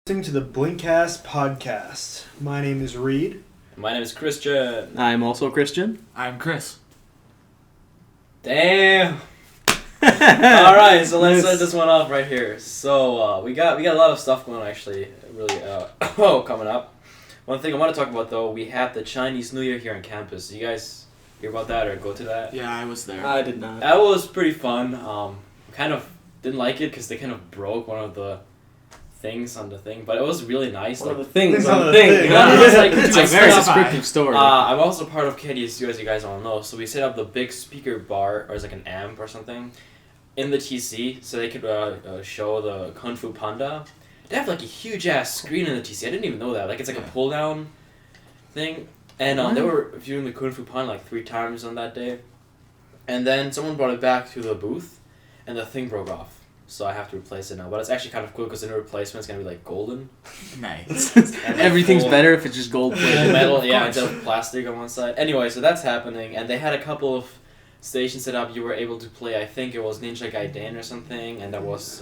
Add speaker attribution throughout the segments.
Speaker 1: Listening to the BlinkCast Podcast. My name is Reed.
Speaker 2: My name is Christian.
Speaker 3: I'm also Christian.
Speaker 4: I'm Chris.
Speaker 2: Damn. Alright, so let's start this one off right here. So, we got a lot of stuff going on, actually, really, coming up. One thing I want to talk about, though, we have the Chinese New Year here on campus. You guys hear about that or go to that?
Speaker 4: Yeah, I was there.
Speaker 3: I did not.
Speaker 2: That was pretty fun. Kind of didn't like it because they kind of broke one of the things on the thing, but it was really nice.
Speaker 3: One
Speaker 2: like,
Speaker 3: of the things
Speaker 1: on
Speaker 3: on
Speaker 1: the
Speaker 3: the thing.
Speaker 1: thing.
Speaker 2: Yeah, it's like-
Speaker 3: It's
Speaker 2: I
Speaker 3: a very
Speaker 2: specify.
Speaker 3: descriptive story.
Speaker 2: I'm also part of KDSU, as you guys all know, so we set up the big speaker bar, or it's like an amp or something, in the TC, so they could show the Kung Fu Panda. They have like a huge ass screen in the TC. I didn't even know that. Like it's like a pull down thing, and they were viewing the Kung Fu Panda like 3 times on that day, and then someone brought it back to the booth, and the thing broke off. So I have to replace it now, but it's actually kind of cool because the new replacement's gonna be like golden.
Speaker 4: Nice.
Speaker 2: And, like,
Speaker 3: Everything's
Speaker 2: full-
Speaker 3: better if it's just gold
Speaker 2: full
Speaker 3: plated.
Speaker 2: metal, yeah,
Speaker 4: course.
Speaker 2: instead of plastic on one side. Anyway, so that's happening, and they had a couple of stations set up. You were able to play, I think it was Ninja Gaiden or something, and that was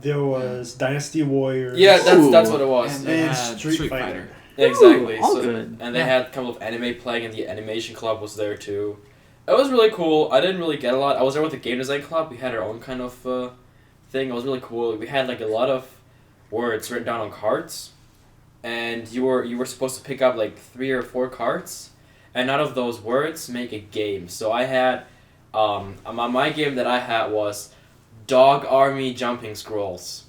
Speaker 1: There was Dynasty Warriors.
Speaker 2: yeah, that's
Speaker 3: Ooh.
Speaker 2: what it was.
Speaker 4: And they
Speaker 1: And
Speaker 4: had
Speaker 1: Street Fighter.
Speaker 2: Exactly.
Speaker 3: Ooh, all
Speaker 2: so,
Speaker 3: good.
Speaker 2: And they
Speaker 4: Yeah.
Speaker 2: had a couple of anime playing, and the animation club was there too. It was really cool. I didn't really get a lot. I was there with the game design club. We had our own kind of thing. It was really cool. We had like a lot of words written down on cards, and you were supposed to pick up like 3 or 4 cards, and out of those words make a game. So I had my game that I had was Dog Army Jumping Scrolls.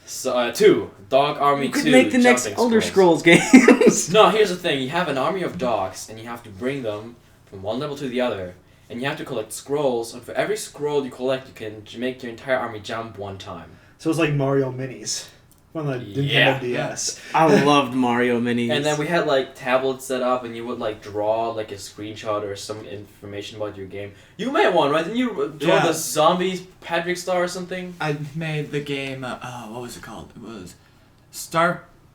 Speaker 2: So 2 Dog Army
Speaker 3: You
Speaker 2: 2
Speaker 3: could make the next
Speaker 2: Jumping
Speaker 3: Elder
Speaker 2: Scrolls.
Speaker 3: Scrolls games.
Speaker 2: No, here's the thing. You have an army of dogs, and you have to bring them from one level to the other. And you have to collect scrolls, and for every scroll you collect, you can make your entire army jump 1 time.
Speaker 1: So it's like Mario Minis on the Nintendo
Speaker 2: Yeah.
Speaker 1: DS.
Speaker 3: I loved Mario Minis.
Speaker 2: And then we had, like, tablets set up, and you would, like, draw, like, a screenshot or some information about your game. You made one, right? Didn't you draw
Speaker 4: Yeah.
Speaker 2: the zombies Patrick Star or something?
Speaker 4: I made the game, what was it called? It was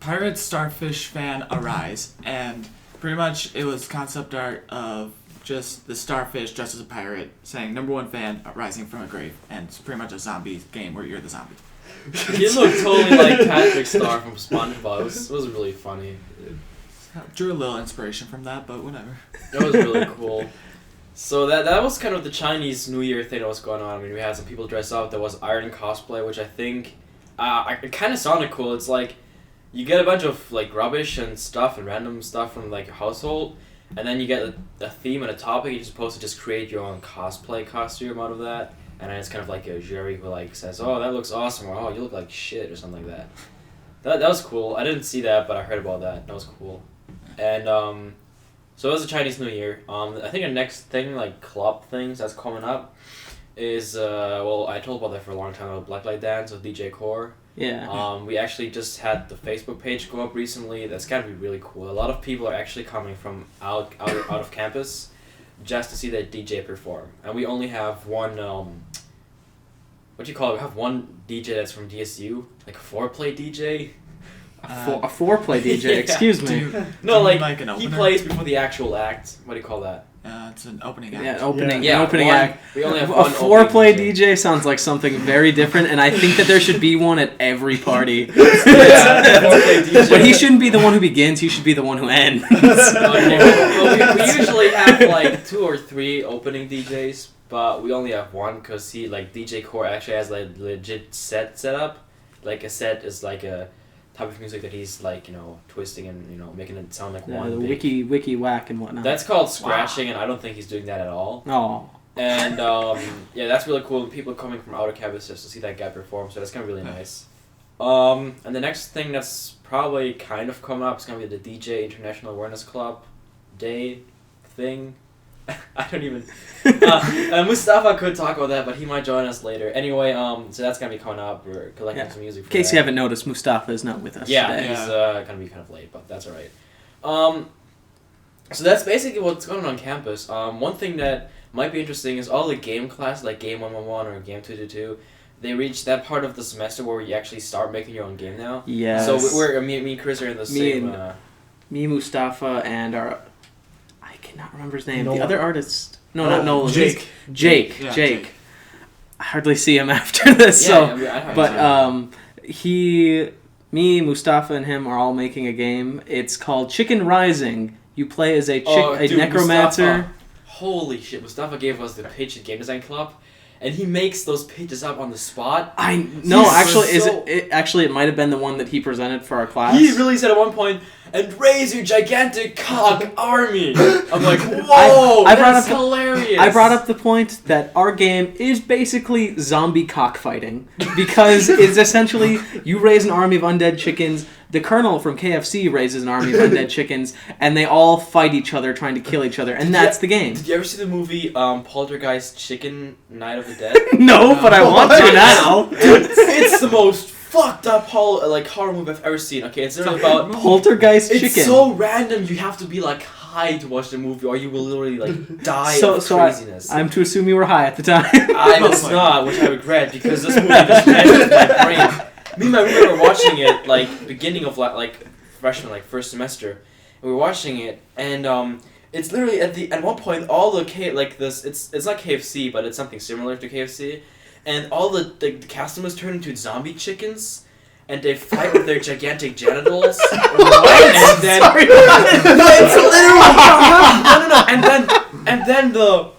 Speaker 4: Pirate Starfish Fan Arise. And pretty much it was concept art of just the starfish dressed as a pirate saying #1 fan rising from a grave. And it's pretty much a zombie game where you're the zombie.
Speaker 2: He looked totally like Patrick Star from SpongeBob. It was really funny.
Speaker 4: Drew a little inspiration from that, but whatever.
Speaker 2: It was really cool. So that was kind of the Chinese New Year thing that was going on. I mean, we had some people dress up. There was Iron cosplay, which I think it kind of sounded cool. It's like you get a bunch of like rubbish and stuff and random stuff from like your household, and then you get a theme and a topic. You're supposed to just create your own cosplay costume out of that, and then it's kind of like a jury who like says, "Oh, that looks awesome," or "Oh, you look like shit," or something like that. That was cool. I didn't see that, but I heard about that. That was cool. And so it was the Chinese New Year. I think the next thing, like club things that's coming up, is I told about that for a long time about Blacklight Dance with DJ Core.
Speaker 3: yeah.
Speaker 2: We actually just had the Facebook page go up recently. That's gotta be really cool. A lot of people are actually coming from out of campus just to see that DJ perform. And we only have one what do you call it? We have one DJ that's from DSU, like a foreplay DJ.
Speaker 3: A foreplay DJ,
Speaker 2: Yeah.
Speaker 3: excuse me.
Speaker 2: No,
Speaker 4: Do you
Speaker 2: like
Speaker 4: an
Speaker 2: he
Speaker 4: opener?
Speaker 2: plays before the actual act. What do you call that?
Speaker 4: It's an opening act.
Speaker 3: Yeah, opening,
Speaker 2: Yeah,
Speaker 3: opening
Speaker 2: one-
Speaker 3: act.
Speaker 2: we only have
Speaker 3: A
Speaker 2: one
Speaker 3: foreplay
Speaker 2: opening
Speaker 3: DJ sounds like something very different, and I think that there should be one at every party.
Speaker 2: Yeah, foreplay DJ.
Speaker 3: But he shouldn't be the one who begins, he should be the one who ends.
Speaker 2: Okay, well, we usually have like 2 or 3 opening DJs, but we only have one because DJ Core actually has like legit set up. Like a set is like a type of music that he's like twisting and making it sound like one.
Speaker 3: The
Speaker 2: big-
Speaker 3: wiki whack and whatnot.
Speaker 2: That's called scratching, and I don't think he's doing that at all.
Speaker 3: Oh.
Speaker 2: And yeah, that's really cool. People are coming from outer campus just to see that guy perform, so that's gonna be really nice. And the next thing that's probably kind of coming up is gonna be the DJ International Awareness Club Day thing. I don't even. Mustafa could talk about that, but he might join us later. Anyway, so that's gonna be coming up. We're collecting some music.
Speaker 3: In case you haven't noticed, Mustafa is not with us today.
Speaker 2: He's gonna be kind of late, but that's alright. So that's basically what's going on campus. One thing that might be interesting is all the game classes, like Game 111 or Game 222, they reach that part of the semester where you actually start making your own game now.
Speaker 3: Yes.
Speaker 2: So me and Chris are in the same.
Speaker 3: Me, Mustafa, and our... I cannot remember his name.
Speaker 1: Nolan.
Speaker 3: The other artist... No, not Nolan.
Speaker 1: Jake.
Speaker 3: Jake.
Speaker 4: Yeah,
Speaker 3: Jake. I hardly see him after this,
Speaker 2: Me
Speaker 3: me, Mustafa, and him are all making a game. It's called Chicken Rising. You play as a necromancer.
Speaker 2: Mustafa, holy shit, Mustafa gave us the pitch at Game Design Club, and he makes those pitches up on the spot.
Speaker 3: Actually, it might have been the one that he presented for our class.
Speaker 2: He really said at one point, "And raise your gigantic cock army." I'm like, whoa, that's hilarious.
Speaker 3: I brought up the point that our game is basically zombie cockfighting because it's essentially you raise an army of undead chickens. The Colonel from KFC raises an army of undead chickens, and they all fight each other, trying to kill each other, and that's the game.
Speaker 2: Did you ever see the movie Poltergeist Chicken Night of the Dead?
Speaker 3: No, but I want to now.
Speaker 2: Dude, it's the most fucked up horror movie I've ever seen. Okay, it's literally about
Speaker 3: Poltergeist Chicken.
Speaker 2: It's so random. You have to be like high to watch the movie, or you will literally like die of craziness.
Speaker 3: I'm to assume you were high at the time.
Speaker 2: I was not, which I regret because this movie just entered my brain. Me and my roommate were watching it like beginning of like freshman, like first semester, and we were watching it, and it's literally at one point all the it's not KFC, but it's something similar to KFC, and all the customers turn into zombie chickens, and they fight with their gigantic genitals. And then no, it's literally no, and then the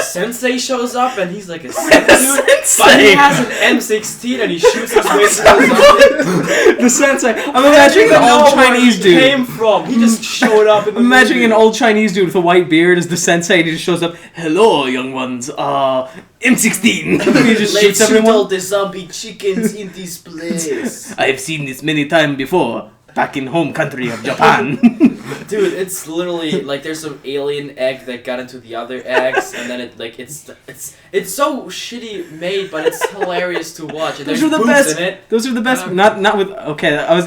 Speaker 2: sensei shows up and he's like a sick dude, but he has an M16 and he shoots his way through
Speaker 3: the sensei. I'm imagining an old Chinese dude.
Speaker 2: Where he came from. He just showed up.
Speaker 3: I'm imagining an old Chinese dude with a white beard as the sensei. And he just shows up. Hello, young ones. M16. He just shoots everyone.
Speaker 2: Let's shoot all the zombie chickens in this place.
Speaker 3: I've seen this many times before. Back in home country of Japan.
Speaker 2: Dude, it's literally like there's some alien egg that got into the other eggs, and then it's so shitty made, but it's hilarious to watch. And
Speaker 3: those are the best. In it. Those are the best. Not with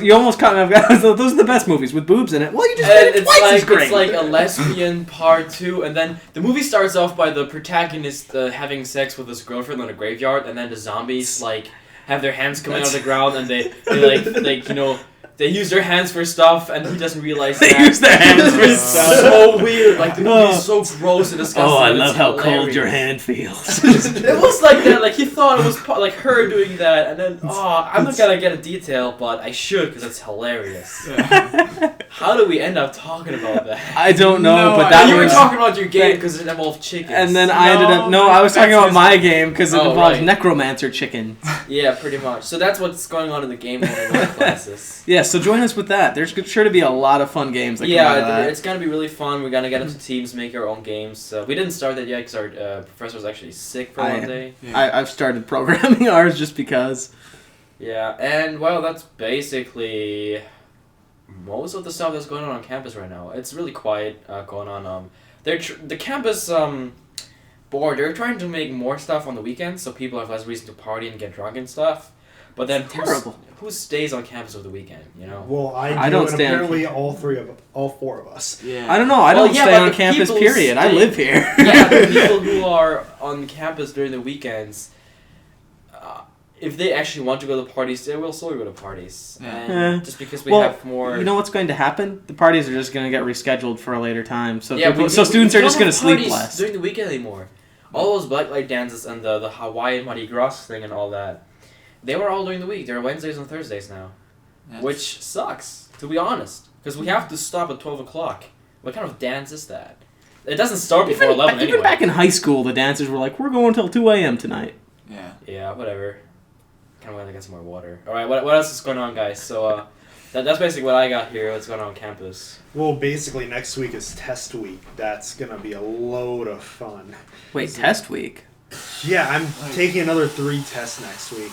Speaker 3: you almost caught me. Those are the best movies with boobs in it. Well, you just made it twice as great.
Speaker 2: It's like a lesbian part 2, and then the movie starts off by the protagonist having sex with his girlfriend in a graveyard, and then the zombies have their hands coming out of the ground, and they use their hands for stuff, and he doesn't realize
Speaker 3: they use their hands for stuff.
Speaker 2: So weird. Like, the movie is so gross and disgusting.
Speaker 3: Oh, I love how cold your hand feels.
Speaker 2: It was like that. Like, he thought it was like her doing that, and then, I'm not gonna get a detail, but I should, because it's hilarious. How did we end up talking about that?
Speaker 3: I don't know, but that
Speaker 2: you were talking about your game because it involved chickens.
Speaker 3: And then I was talking about my game because it involves necromancer chicken.
Speaker 2: Yeah, pretty much. So that's what's going on in the game classes.
Speaker 3: Yeah, so join us with that. There's sure to be a lot of fun games that come out of that.
Speaker 2: It's going to be really fun. We're going to get into teams, make our own games. We didn't start that yet because our professor was actually sick for one day.
Speaker 3: Yeah. I've started programming ours just because.
Speaker 2: Yeah, and well, that's basically most of the stuff that's going on campus right now. It's really quiet going on. The campus board, they're trying to make more stuff on the weekends so people have less reason to party and get drunk and stuff. But then who stays on campus over the weekend, you know?
Speaker 1: Well, I don't and apparently all four of us.
Speaker 3: Yeah. I don't know. I don't stay on campus, period. I live here.
Speaker 2: Yeah, the people who are on campus during the weekends, if they actually want to go to parties, they will still go to parties. Yeah. And just because we have more...
Speaker 3: You know what's going to happen? The parties are just going to get rescheduled for a later time. So students are just going to sleep less.
Speaker 2: During the weekend anymore. All those blacklight dances and the Hawaiian Mardi Gras thing and all that, they were all during the week. They're Wednesdays and Thursdays now. Yes. Which sucks, to be honest. Because we have to stop at 12 o'clock. What kind of dance is that? It doesn't start before 11 anyway.
Speaker 3: Even back in high school, the dancers were like, we're going until 2 a.m. tonight.
Speaker 2: Yeah. Yeah, whatever. Kind of want to get some more water. Alright, what else is going on, guys? So, that's basically what I got here. What's going on campus?
Speaker 1: Well, basically, next week is test week. That's going to be a load of fun.
Speaker 3: Wait, test week?
Speaker 1: Yeah, I'm taking another 3 tests next week.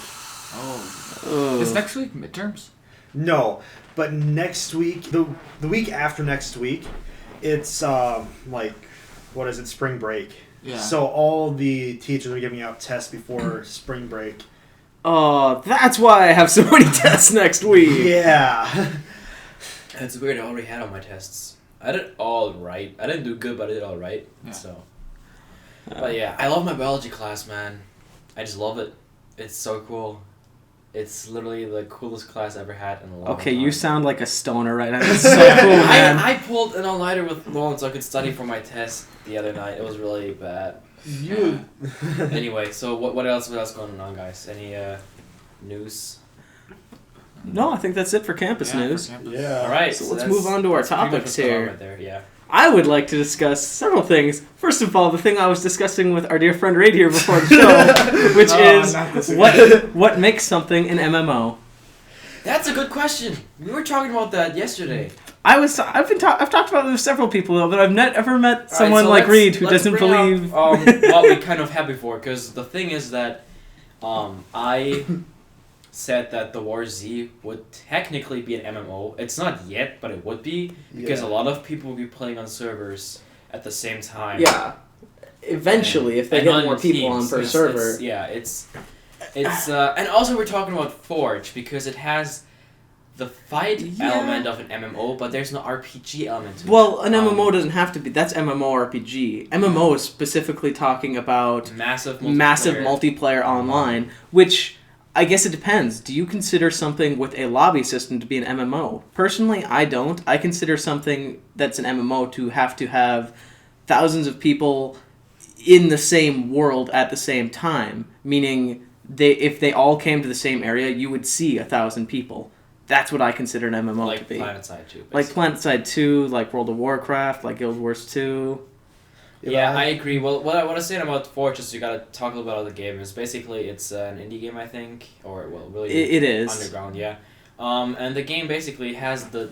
Speaker 4: Oh. Is next week midterms?
Speaker 1: No, but next week, the week after next week, it's spring break. Yeah. So all the teachers are giving out tests before spring break.
Speaker 3: Oh, that's why I have so many tests next week.
Speaker 1: Yeah.
Speaker 2: It's weird, I already had all my tests. I did all right. I didn't do good, but I did all right. Yeah. So. But yeah, I love my biology class, man. I just love it. It's so cool. It's literally the coolest class I ever had in a long time.
Speaker 3: Okay, you sound like a stoner right now. It's so cool, man.
Speaker 2: I pulled an all-nighter with Lauren so I could study for my test the other night. It was really bad. Anyway, so what else is going on, guys? Any news?
Speaker 3: No, I think that's it for campus news.
Speaker 4: For campus.
Speaker 1: Yeah.
Speaker 2: All right.
Speaker 3: So let's move on to our
Speaker 2: that's pretty much
Speaker 3: topics
Speaker 2: what's going on
Speaker 3: here.
Speaker 2: right there, yeah.
Speaker 3: I would like to discuss several things. First of all, the thing I was discussing with our dear friend Raid here before the show, which is
Speaker 4: not this again.
Speaker 3: what makes something an MMO.
Speaker 2: That's a good question. We were talking about that yesterday.
Speaker 3: I've talked about it with several people, but I've never met someone
Speaker 2: so
Speaker 3: like
Speaker 2: let's-
Speaker 3: Reed who
Speaker 2: let's
Speaker 3: doesn't
Speaker 2: bring
Speaker 3: believe.
Speaker 2: up, what we kind of had before, because the thing is that I said that the War Z would technically be an MMO. It's not yet, but it would be, because
Speaker 1: Yeah.
Speaker 2: a lot of people will be playing on servers at the same time.
Speaker 3: Yeah, eventually, if they
Speaker 2: And
Speaker 3: get
Speaker 2: on
Speaker 3: more people on
Speaker 2: teams.
Speaker 3: per
Speaker 2: It's-
Speaker 3: server.
Speaker 2: It's and also we're talking about Forge because it has the fight
Speaker 3: Yeah.
Speaker 2: element of an MMO, but there's no RPG element to it.
Speaker 3: Well, an MMO doesn't have to be. That's MMORPG. MMO is specifically talking about
Speaker 2: massive
Speaker 3: multiplayer online, which I guess it depends. Do you consider something with a lobby system to be an MMO? Personally, I don't. I consider something that's an MMO to have thousands of people in the same world at the same time, meaning if they all came to the same area, you would see 1,000 people. That's what I consider an MMO
Speaker 2: like
Speaker 3: to be.
Speaker 2: PlanetSide 2.
Speaker 3: Like
Speaker 2: basically.
Speaker 3: PlanetSide 2, like World of Warcraft, like Guild Wars 2.
Speaker 2: Yeah, I agree. Well, what I was saying about Forge is you gotta talk a little bit about the game. Is basically it's an indie game, I think, or well, really
Speaker 3: It is.
Speaker 2: underground, yeah. And the game basically has the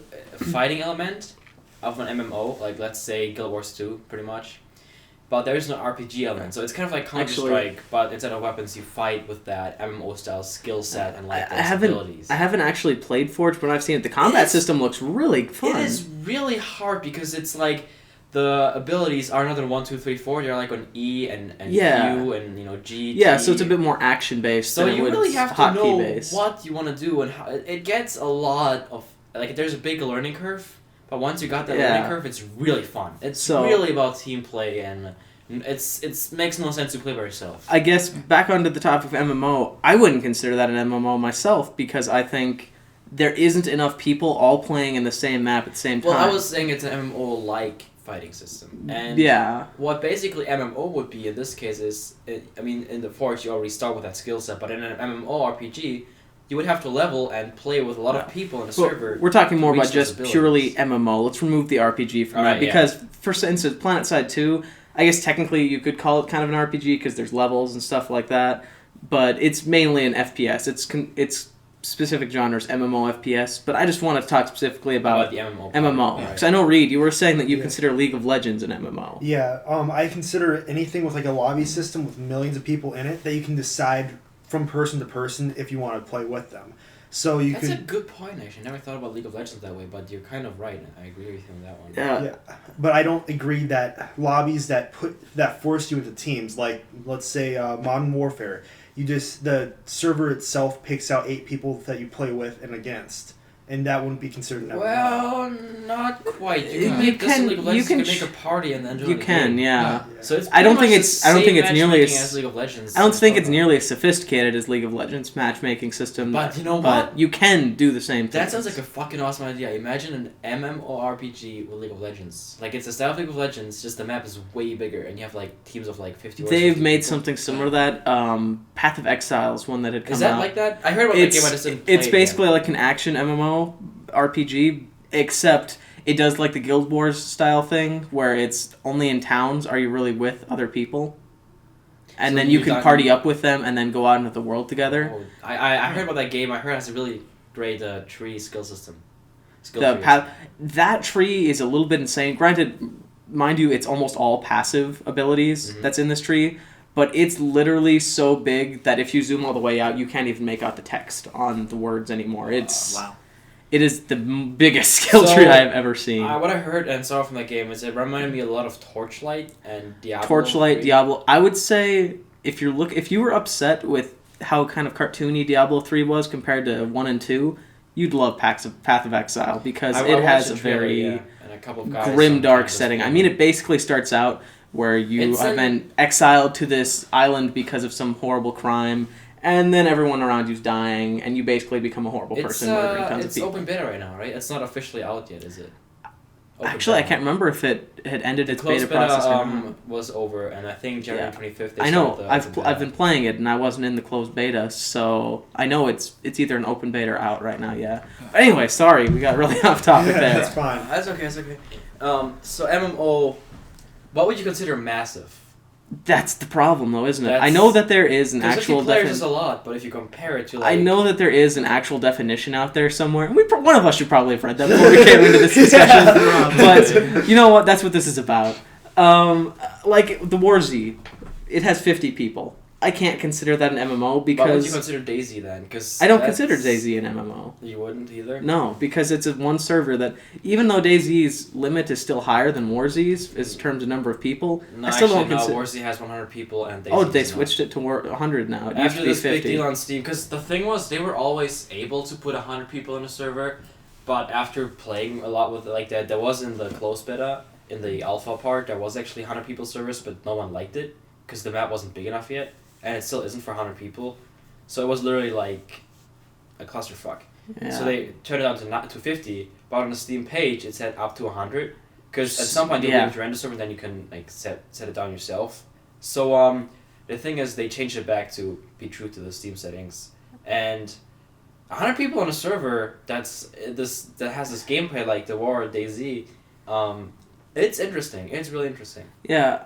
Speaker 2: fighting element of an MMO, like let's say Guild Wars 2, pretty much. But there's no RPG element, so it's kind of like Counter-Strike, but instead of weapons, you fight with that MMO-style skill set and like those abilities.
Speaker 3: I haven't actually played Forge, but I've seen it. The combat system looks really fun.
Speaker 2: It is really hard because it's like the abilities are not on 1, 2, 3, 4. They're like on E and
Speaker 3: Yeah.
Speaker 2: Q and G.
Speaker 3: Yeah,
Speaker 2: T.
Speaker 3: so it's a bit more action-based
Speaker 2: So
Speaker 3: than it
Speaker 2: you
Speaker 3: would
Speaker 2: really have to
Speaker 3: hotkey
Speaker 2: know
Speaker 3: based.
Speaker 2: what you want to do and how it gets a lot of like there's a big learning curve. But once you got that
Speaker 3: Yeah.
Speaker 2: learning curve, it's really fun. It's
Speaker 3: So-
Speaker 2: really about team play and it's makes no sense to play by yourself.
Speaker 3: I guess back onto the topic of MMO, I wouldn't consider that an MMO myself because I think there isn't enough people all playing in the same map at the same time.
Speaker 2: Well, I was saying it's an MMO-like fighting system, and
Speaker 3: yeah,
Speaker 2: what basically MMO would be in this case is, I mean, in the Forge you already start with that skill set, but in an MMORPG, you would have to level and play with a lot of people in a
Speaker 3: Well,
Speaker 2: server.
Speaker 3: we're talking more
Speaker 2: reach
Speaker 3: about
Speaker 2: those
Speaker 3: just
Speaker 2: abilities.
Speaker 3: purely MMO. Let's remove the RPG from that
Speaker 2: Alright, yeah.
Speaker 3: because, for instance, PlanetSide 2, I guess technically you could call it kind of an RPG because there's levels and stuff like that, but it's mainly an FPS. It's specific genres, MMO, FPS, but I just want to talk specifically about
Speaker 2: the MMO.
Speaker 3: MMO.
Speaker 2: Right.
Speaker 3: Because I know, Reed, you were saying that you
Speaker 1: Yeah.
Speaker 3: consider League of Legends an MMO.
Speaker 1: Yeah, I consider anything with like a lobby system with millions of people in it that you can decide from person to person if you want to play with them. So you
Speaker 2: That's
Speaker 1: could.
Speaker 2: a good point, actually. I never thought about League of Legends that way, but you're kind of right. I agree with you on that one.
Speaker 3: Yeah.
Speaker 1: Yeah, but I don't agree that lobbies that force you into teams, like let's say Modern Warfare, the server itself picks out 8 people that you play with and against, and that wouldn't be considered an MMO.
Speaker 2: Well, not quite. You
Speaker 3: You
Speaker 2: can make this
Speaker 3: can-
Speaker 2: in League of
Speaker 3: you
Speaker 2: Legends. You
Speaker 3: can
Speaker 2: can make a party and then join
Speaker 3: You
Speaker 2: the
Speaker 3: can,
Speaker 2: game.
Speaker 3: yeah.
Speaker 2: So it's
Speaker 3: I don't
Speaker 2: pretty
Speaker 3: think
Speaker 2: much
Speaker 3: it's-
Speaker 2: the
Speaker 3: I don't
Speaker 2: same
Speaker 3: think it's nearly
Speaker 2: matchmaking
Speaker 3: as-
Speaker 2: League of Legends.
Speaker 3: I don't think it's nearly as sophisticated as League of Legends matchmaking system.
Speaker 2: But you know
Speaker 3: but
Speaker 2: what?
Speaker 3: you can do the same thing.
Speaker 2: That sounds like a fucking awesome idea. Imagine an MMORPG with League of Legends. Like it's a style of League of Legends, just the map is way bigger, and you have like teams of like 50. Or
Speaker 3: They've
Speaker 2: 60
Speaker 3: made
Speaker 2: people.
Speaker 3: something similar to that. Path of Exiles, one that had come
Speaker 2: Is that
Speaker 3: out.
Speaker 2: like that? I heard about that game. I just didn't play
Speaker 3: It's
Speaker 2: it
Speaker 3: basically
Speaker 2: yet.
Speaker 3: like an action MMO RPG, except it does like the Guild Wars style thing, where it's only in towns are you really with other people, and
Speaker 2: So
Speaker 3: then you
Speaker 2: you
Speaker 3: can
Speaker 2: got-
Speaker 3: party up with them and then go out into the world together.
Speaker 2: Oh, I heard about that game. I heard it has a really great tree skill system.
Speaker 3: The
Speaker 2: trees.
Speaker 3: path that tree is a little bit insane. Granted, mind you, it's almost all passive abilities
Speaker 2: Mhm.
Speaker 3: that's in this tree, but it's literally so big that if you zoom all the way out, you can't even make out the text on the words anymore. It's
Speaker 4: Wow.
Speaker 3: It is the biggest skill
Speaker 2: So,
Speaker 3: tree I have ever seen.
Speaker 2: What I heard and saw from that game is it reminded me a lot of Torchlight and Diablo.
Speaker 3: Torchlight,
Speaker 2: 3.
Speaker 3: Diablo. I would say if you were upset with how kind of cartoony Diablo 3 was compared to 1 and 2, you'd love Path of Exile because
Speaker 2: I
Speaker 3: it has
Speaker 2: watched
Speaker 3: a
Speaker 2: the trailer,
Speaker 3: very
Speaker 2: yeah, and a couple of guys
Speaker 3: grim,
Speaker 2: on
Speaker 3: dark
Speaker 2: campus
Speaker 3: setting. I
Speaker 2: playing
Speaker 3: mean,
Speaker 2: it.
Speaker 3: it basically starts out where you
Speaker 2: It's
Speaker 3: have been exiled to this island because of some horrible crime, and then everyone around you's dying, and you basically become a horrible person murdering tons of
Speaker 2: It's
Speaker 3: people.
Speaker 2: open beta right now, right? It's not officially out yet, is it?
Speaker 3: Actually, I can't remember if it had ended its
Speaker 2: Closed
Speaker 3: beta process or not.
Speaker 2: was over, and I think January 25th.
Speaker 3: I know. I've been playing it, and I wasn't in the closed beta, so I know it's either an open beta or out right now. Yeah. But anyway, sorry, we got really off topic there.
Speaker 1: That's fine.
Speaker 2: That's okay. That's okay. So MMO, what would you consider massive?
Speaker 3: That's the problem, though, isn't it? I know that there is an actual
Speaker 2: 50 players is a lot, but if you compare it to
Speaker 3: I know that there is an actual definition out there somewhere. One of us should probably have read that before we came into this discussion. But you know what? That's what this is about. Like the War Z, it has 50 people. I can't consider that an MMO because...
Speaker 2: Why would you consider DayZ then? Because
Speaker 3: I don't consider DayZ an MMO.
Speaker 2: You wouldn't either?
Speaker 3: No, because it's a one server that, even though DayZ's limit is still higher than Warz's in terms of number of people,
Speaker 2: no,
Speaker 3: I still
Speaker 2: actually,
Speaker 3: don't consider...
Speaker 2: No, Warzy has 100 people and DayZ
Speaker 3: Oh, they switched it to 100 now. It
Speaker 2: After
Speaker 3: used to be
Speaker 2: this
Speaker 3: 50.
Speaker 2: big deal on Steam, because the thing was, they were always able to put 100 people in a server, but after playing a lot with it like that, there was in the closed beta, in the alpha part, there was actually 100 people servers, but no one liked it, because the map wasn't big enough yet. And it still isn't for 100 people. So it was literally like a clusterfuck.
Speaker 3: Yeah.
Speaker 2: So they turned it down to 50, but on the Steam page it said up to 100. Because at some point you'll be able to render server and then you can like set it down yourself. So the thing is they changed it back to be true to the Steam settings. And 100 people on a server that has this gameplay like the War or DayZ, it's interesting. It's really interesting.
Speaker 3: Yeah,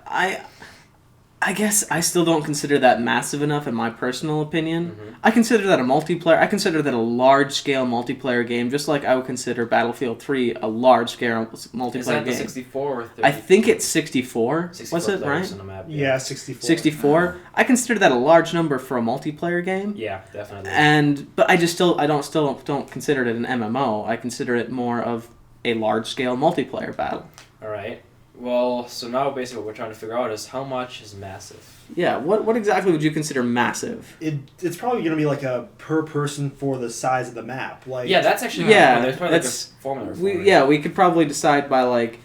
Speaker 3: I guess I still don't consider that massive enough in my personal opinion.
Speaker 2: Mm-hmm.
Speaker 3: I consider that a multiplayer. I consider that a large-scale multiplayer game, just like I would consider Battlefield 3 a large-scale multiplayer
Speaker 2: Is that
Speaker 3: game.
Speaker 2: the 64 or 30?
Speaker 3: I think it's 64.
Speaker 2: 64
Speaker 3: Was it
Speaker 2: players
Speaker 3: right?
Speaker 2: on the map,
Speaker 1: Yeah, 64.
Speaker 3: 64. I consider that a large number for a multiplayer game.
Speaker 2: Yeah, definitely.
Speaker 3: But I don't consider it an MMO. I consider it more of a large-scale multiplayer battle.
Speaker 2: All right. Well, so now basically what we're trying to figure out is how much is massive.
Speaker 3: Yeah, what exactly would you consider massive?
Speaker 1: It's probably going to be like a per person for the size of the map. Like
Speaker 2: Yeah, that's actually there's probably like a formula for it.
Speaker 3: We could probably decide by like,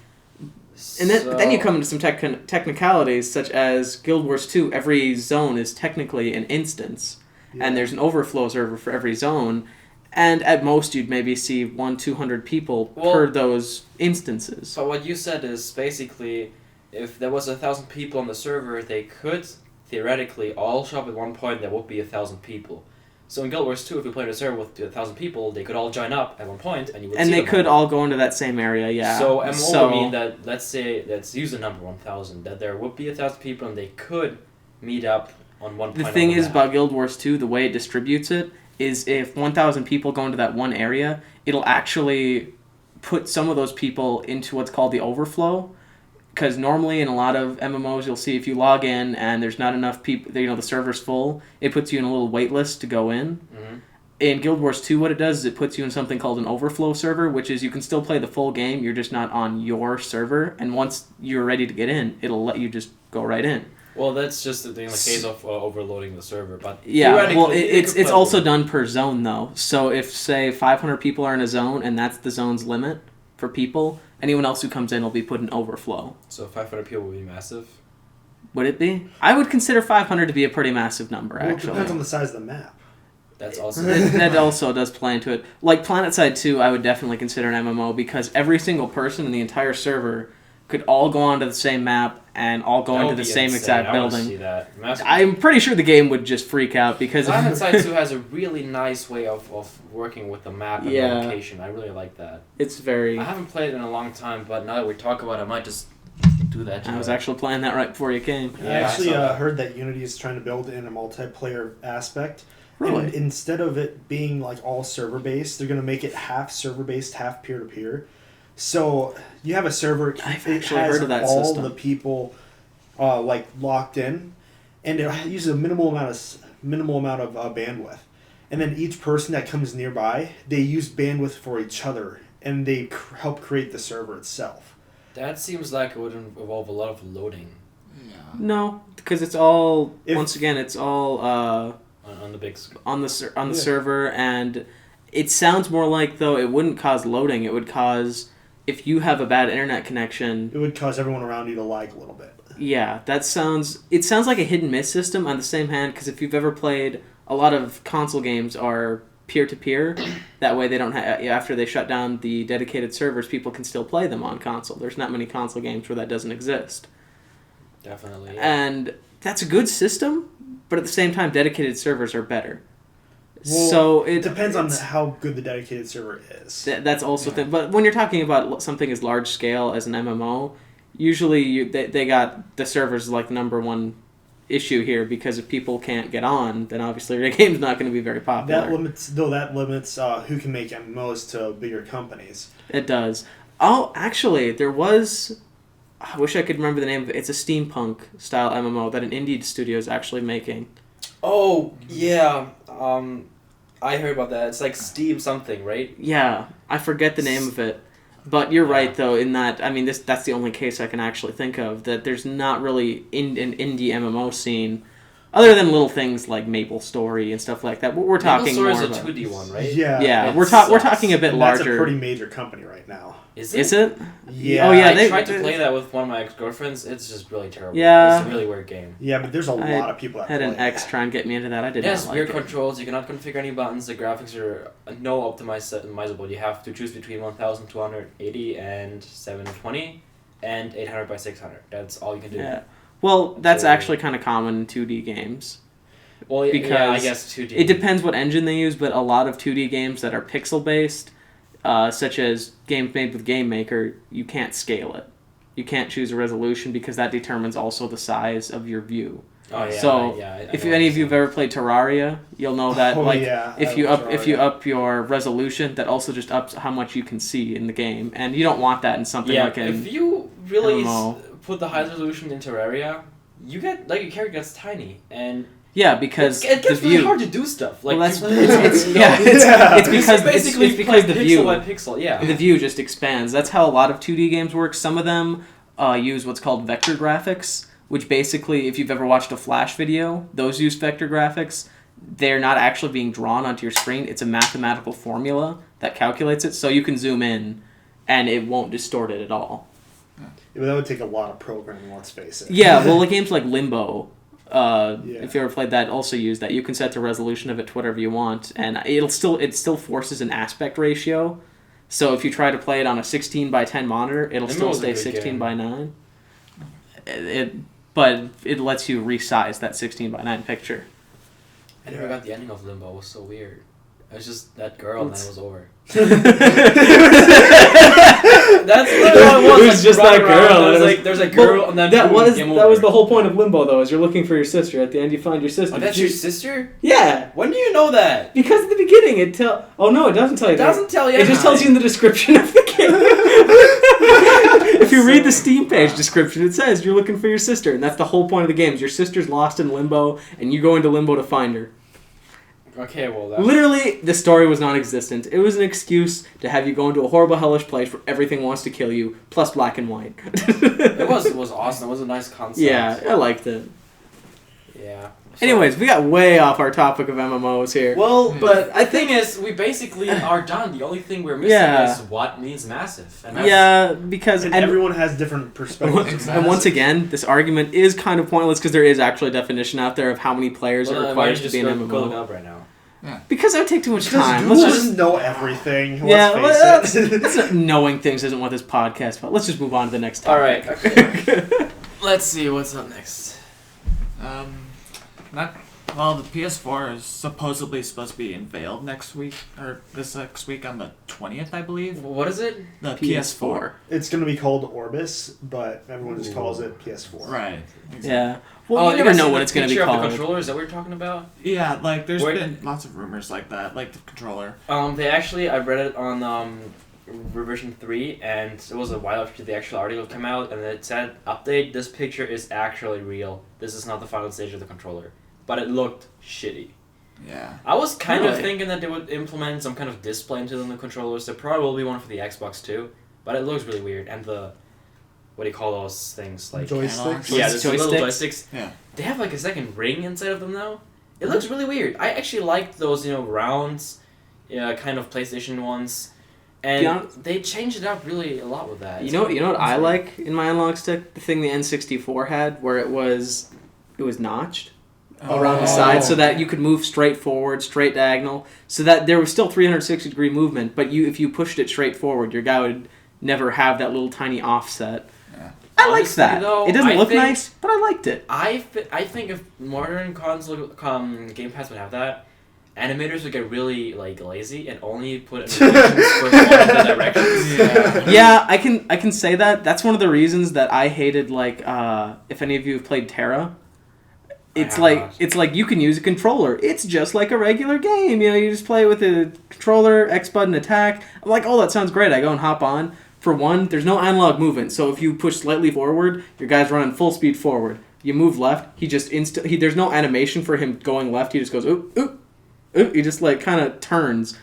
Speaker 3: and then you come into some technicalities such as Guild Wars 2. Every zone is technically an instance, and there's an overflow server for every zone. And at most, you'd maybe see 200 people per those instances.
Speaker 2: But what you said is basically, if there was 1,000 people on the server, they could theoretically all show up at one point. There would be 1,000 people. So in Guild Wars 2, if you played a server with 1,000 people, they could all join up at one point, and you would.
Speaker 3: And
Speaker 2: see
Speaker 3: they
Speaker 2: them
Speaker 3: could all go into that same area. Yeah.
Speaker 2: So MMO would mean that let's use the number 1,000. That there would be 1,000 people, and they could meet up on one point.
Speaker 3: The thing is about Guild Wars 2, the way it distributes it is if 1,000 people go into that one area, it'll actually put some of those people into what's called the overflow. Because normally in a lot of MMOs, you'll see if you log in and there's not enough people, the server's full, it puts you in a little wait list to go in.
Speaker 2: Mm-hmm.
Speaker 3: In Guild Wars 2, what it does is it puts you in something called an overflow server, which is you can still play the full game, you're just not on your server, and once you're ready to get in, it'll let you just go right in.
Speaker 2: Well, that's just in the case of overloading the server, but
Speaker 3: yeah. Well, it's also done per zone though. So if say 500 people are in a zone and that's the zone's limit for people, anyone else who comes in will be put in overflow.
Speaker 2: So 500 people would be massive.
Speaker 3: Would it be? I would consider 500 to be a pretty massive number.
Speaker 1: Well,
Speaker 3: actually,
Speaker 1: it depends on the size of the map.
Speaker 2: That's also
Speaker 3: that also does play into it. Like PlanetSide 2, I would definitely consider an MMO because every single person in the entire server could all go onto the same map and all go into the same exact building. I'm pretty sure the game would just freak out because
Speaker 2: PlanetSide 2 has a really nice way of working with the map and the location. I really like that.
Speaker 3: It's very...
Speaker 2: I haven't played it in a long time, but now that we talk about it, I might just do that.
Speaker 3: I was actually playing that right before you came.
Speaker 1: I actually heard that Unity is trying to build in a multiplayer aspect.
Speaker 3: Really?
Speaker 1: And instead of it being like all server-based, they're going to make it half server-based, half peer-to-peer. So you have a server, it has
Speaker 3: heard of that
Speaker 1: all
Speaker 3: system.
Speaker 1: the people locked in, and it uses a minimal amount of bandwidth. And then each person that comes nearby, they use bandwidth for each other, and they help create the server itself.
Speaker 2: That seems like it would involve a lot of loading.
Speaker 4: Yeah.
Speaker 3: No, because it's all it's all
Speaker 2: on the big
Speaker 3: on the server, and it sounds more like though it wouldn't cause loading. It would cause if you have a bad internet connection.
Speaker 1: It would cause everyone around you to lag a little bit.
Speaker 3: Yeah, it sounds like a hit and miss system on the same hand, because if you've ever played, a lot of console games are peer-to-peer. That way they don't have, after they shut down the dedicated servers, people can still play them on console. There's not many console games where that doesn't exist.
Speaker 2: Definitely. Yeah.
Speaker 3: And that's a good system, but at the same time, dedicated servers are better.
Speaker 1: Well,
Speaker 3: so
Speaker 1: it depends on how good the dedicated server is.
Speaker 3: That's also thing. But when you're talking about something as large scale as an MMO, usually they got the servers like the number one issue here, because if people can't get on, then obviously your game's not going to be very popular.
Speaker 1: That limits who can make MMOs to bigger companies.
Speaker 3: It does. Oh, actually, there was... I wish I could remember the name of it. It's a steampunk style MMO that an indie studio is actually making.
Speaker 2: Oh, yeah. I heard about that. It's like Steam something, right?
Speaker 3: Yeah, I forget the name of it. But you're right, though, in that, I mean, that's the only case I can actually think of, that there's not really an indie MMO scene, other than little things like MapleStory and stuff like that. We're talking more
Speaker 2: MapleStory
Speaker 3: about...
Speaker 2: is a 2D one, right?
Speaker 3: Yeah, we're talking a bit
Speaker 1: and
Speaker 3: larger.
Speaker 1: That's a pretty major company right now.
Speaker 2: Is it?
Speaker 3: Is it?
Speaker 1: Yeah.
Speaker 3: Oh, yeah.
Speaker 2: I tried to play that with one of my ex-girlfriends. It's just really terrible.
Speaker 3: Yeah.
Speaker 2: It's a really weird game.
Speaker 1: Yeah, but there's a lot of people that
Speaker 3: had
Speaker 1: play
Speaker 3: an ex try and get me into that. I did
Speaker 2: It has
Speaker 3: not like
Speaker 2: weird
Speaker 3: it.
Speaker 2: controls. You cannot configure any buttons. The graphics are no optimizable. You have to choose between 1280 and 720 and 800 by 600. That's all you can do.
Speaker 3: Yeah. Well, that's
Speaker 2: So-
Speaker 3: actually kind of common in 2D games.
Speaker 2: Well, yeah,
Speaker 3: Because
Speaker 2: I guess 2D.
Speaker 3: It depends what engine they use, but a lot of 2D games that are pixel-based, such as games made with Game Maker, you can't scale it. You can't choose a resolution because that determines also the size of your view.
Speaker 2: Oh, yeah.
Speaker 3: So,
Speaker 2: I
Speaker 3: if
Speaker 2: know
Speaker 3: any
Speaker 2: what
Speaker 3: of you have ever played Terraria, you'll know that if you
Speaker 1: Terraria.
Speaker 3: up your resolution, that also just ups how much you can see in the game, and you don't want that in something
Speaker 2: yeah,
Speaker 3: like an
Speaker 2: if you really
Speaker 3: MMO.
Speaker 2: put the high resolution in Terraria, you get your character gets tiny, and
Speaker 3: Yeah, because
Speaker 2: it gets
Speaker 3: the
Speaker 2: really
Speaker 3: view.
Speaker 2: hard to do stuff. Like,
Speaker 3: Well, that's
Speaker 2: it's
Speaker 3: it's because
Speaker 2: basically
Speaker 3: it's because the
Speaker 2: pixel
Speaker 3: view
Speaker 2: by pixel. Yeah.
Speaker 3: the view just expands. That's how a lot of 2D games work. Some of them use what's called vector graphics, which basically, if you've ever watched a Flash video, those use vector graphics. They're not actually being drawn onto your screen. It's a mathematical formula that calculates it, so you can zoom in, and it won't distort it at all.
Speaker 1: Yeah, but that would take a lot of programming, let's face it.
Speaker 3: Yeah, well, like games like Limbo, if you ever played that, also use that. You can set the resolution of it to whatever you want, and it still forces an aspect ratio. So if you try to play it on a 16 by 10 monitor, it'll still stay 16 by 9. But it lets you resize that 16 by 9 picture.
Speaker 2: I never got the ending of Limbo. It was so weird. It was just that girl, and then it was over. That's literally all it was.
Speaker 3: It was just that girl.
Speaker 2: There's a girl, and then
Speaker 3: that
Speaker 2: boom,
Speaker 3: was
Speaker 2: game
Speaker 3: that was
Speaker 2: over.
Speaker 3: the whole point of Limbo, though, is you're looking for your sister. At the end, you find your sister.
Speaker 2: Oh, that's your sister?
Speaker 3: Yeah,
Speaker 2: When do you know that?
Speaker 3: because at the beginning it Oh no, it doesn't tell you.
Speaker 2: It doesn't tell you.
Speaker 3: It just tells you in the description of the game. If you read the Steam page description, it says you're looking for your sister, and that's the whole point of the game. Is your sister's lost in Limbo, and you go into Limbo to find her.
Speaker 2: Okay, well, that's...
Speaker 3: Literally, the story was non-existent. It was an excuse to have you go into a horrible, hellish place where everything wants to kill you, plus black and white.
Speaker 2: It was awesome. It was a nice concept.
Speaker 3: Yeah, I liked it.
Speaker 2: Yeah.
Speaker 3: Anyways, we got way off our topic of MMOs here.
Speaker 2: Well, but the thing is, we basically are done. The only thing we're missing is what means massive. And that's,
Speaker 3: because...
Speaker 1: And everyone has different perspectives.
Speaker 3: And once again, this argument is kind of pointless because there is actually a definition out there of how many players it requires to be an MMO.
Speaker 2: Go look up right now.
Speaker 4: Yeah.
Speaker 3: Because that would take too much time.
Speaker 1: Google
Speaker 3: Let's
Speaker 1: doesn't
Speaker 3: just...
Speaker 1: know everything.
Speaker 3: Yeah,
Speaker 1: Let's face it.
Speaker 3: that's not, knowing things isn't what this podcast is about. Let's just move on to the next topic.
Speaker 2: Alright, let's see what's up next.
Speaker 4: The PS4 is supposedly supposed to be unveiled next week, or this next week on the 20th, I believe.
Speaker 2: What is it?
Speaker 4: The PS4.
Speaker 1: It's going to be called Orbis, but everyone just calls it PS4.
Speaker 4: Right. Exactly.
Speaker 3: Yeah. Well, you never know what it's going to be called.
Speaker 2: The controller, is that what you're talking about?
Speaker 4: Yeah, like there's been lots of rumors like that, like the controller.
Speaker 2: They actually, I read it on revision 3, and it was a while after the actual article came out, and it said, update, this picture is actually real. This is not the final stage of the controller. But it looked shitty.
Speaker 4: Yeah.
Speaker 2: I was kind of thinking that they would implement some kind of display into the controllers. There probably will be one for the Xbox too, but it looks really weird. And the, what do you call those things? Like
Speaker 1: Joysticks?
Speaker 2: Yeah, there's little
Speaker 3: Joysticks?
Speaker 2: joysticks.
Speaker 4: Yeah.
Speaker 2: They have like a second ring inside of them now. It looks really weird. I actually liked those, rounds, kind of PlayStation ones. And they changed it up really a lot with that.
Speaker 3: You know what I like in my analog stick? The thing the N64 had, where it was notched. around the side so that you could move straight forward, straight diagonal, so that there was still 360-degree movement, but if you pushed it straight forward, your guy would never have that little tiny offset.
Speaker 4: Yeah.
Speaker 3: I liked that.
Speaker 2: Though,
Speaker 3: it doesn't look nice, but I liked it.
Speaker 2: I think if modern console Game Pass would have that, animators would get really lazy and only put animations for one of the directions.
Speaker 3: Yeah, I can say that. That's one of the reasons that I hated if any of you have played Terra. It's like you can use a controller. It's just like a regular game. You just play with a controller, X button attack. I'm like, oh, that sounds great. I go and hop on. For one, there's no analog movement. So if you push slightly forward, your guy's running full speed forward. You move left, he just there's no animation for him going left. He just goes oop oop oop. He just kind of turns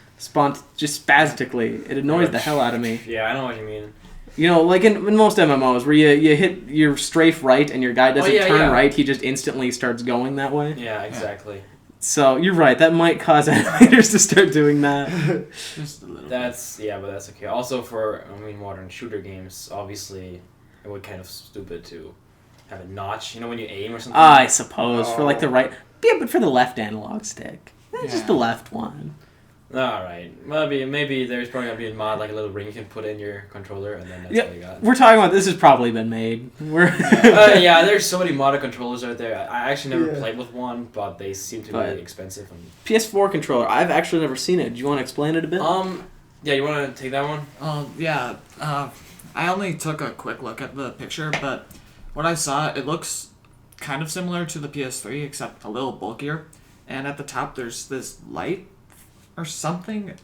Speaker 3: just spastically. It annoys the hell out of me.
Speaker 2: Yeah, I know what you mean.
Speaker 3: Like in most MMOs, where you hit your strafe right and your guy doesn't turn right, he just instantly starts going that way.
Speaker 2: Yeah, exactly.
Speaker 3: So you're right. That might cause animators to start doing that.
Speaker 4: Just a little.
Speaker 2: But that's okay. Also for modern shooter games, obviously, it would kind of stupid to have a notch. When you aim or something.
Speaker 3: I suppose for the right, yeah, but for the left analog stick, just the left one.
Speaker 2: All right, maybe there's probably gonna be a mod like a little ring you can put in your controller, and then that's what you got.
Speaker 3: We're talking about this has probably been made.
Speaker 2: There's so many modded controllers out there. I actually never played with one, but they seem to be really expensive.
Speaker 3: PS4 controller, I've actually never seen it. Do you want to explain it a bit?
Speaker 2: Yeah, you want to take that one?
Speaker 4: I only took a quick look at the picture, but what I saw, it looks kind of similar to the PS3, except a little bulkier. And at the top, there's this light or something.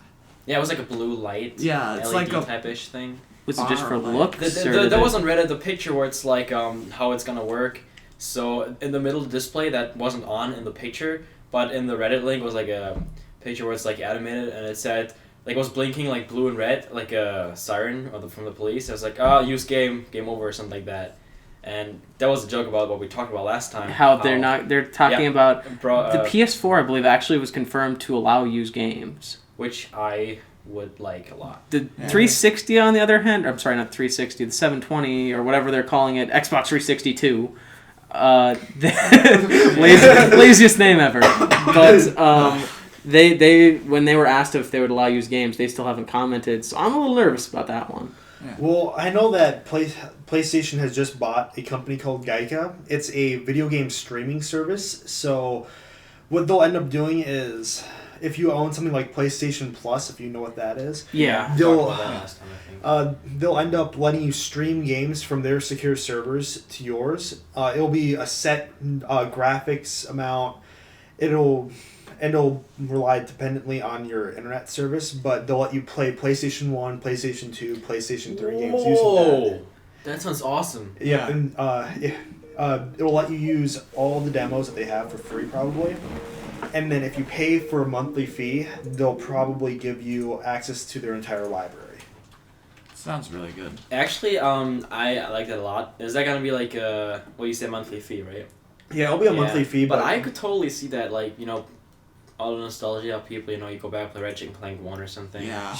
Speaker 2: Yeah, it was like a blue light.
Speaker 4: Yeah, it's
Speaker 2: LED
Speaker 4: like a
Speaker 2: type-ish thing.
Speaker 3: Was it just for looks?
Speaker 2: That was on Reddit, the picture where it's like how it's gonna work. So in the middle display, that wasn't on in the picture, but in the Reddit link was like a picture where it's like animated, and it said it was blinking like blue and red, like a siren from the police. I was like, use game over or something like that. And that was a joke about what we talked about last time.
Speaker 3: How they're talking about the PS4, I believe, actually was confirmed to allow use games,
Speaker 2: which I would like a lot.
Speaker 3: The 360, on the other hand, I'm sorry, not 360, the 720 or whatever they're calling it, Xbox 362. Laziest name ever. But they when they were asked if they would allow use games, they still haven't commented. So I'm a little nervous about that one.
Speaker 1: Yeah. Well, I know that PlayStation has just bought a company called Gaika. It's a video game streaming service. So what they'll end up doing is, if you own something like PlayStation Plus, if you know what that is, they'll end up letting you stream games from their secure servers to yours. It'll be a set graphics amount. It'll rely dependently on your internet service, but they'll let you play PlayStation 1, PlayStation 2, PlayStation 3 games using that.
Speaker 2: That sounds awesome.
Speaker 1: Yeah, and it'll let you use all the demos that they have for free, probably. And then if you pay for a monthly fee, they'll probably give you access to their entire library.
Speaker 4: Sounds really good.
Speaker 2: Actually, I like that a lot. Is that gonna be like you said monthly fee, right?
Speaker 1: Yeah, it'll be a monthly fee,
Speaker 2: but I could totally see that, all the nostalgia of people, you go back, play Ratchet and Clank 1 or something.
Speaker 1: Yeah.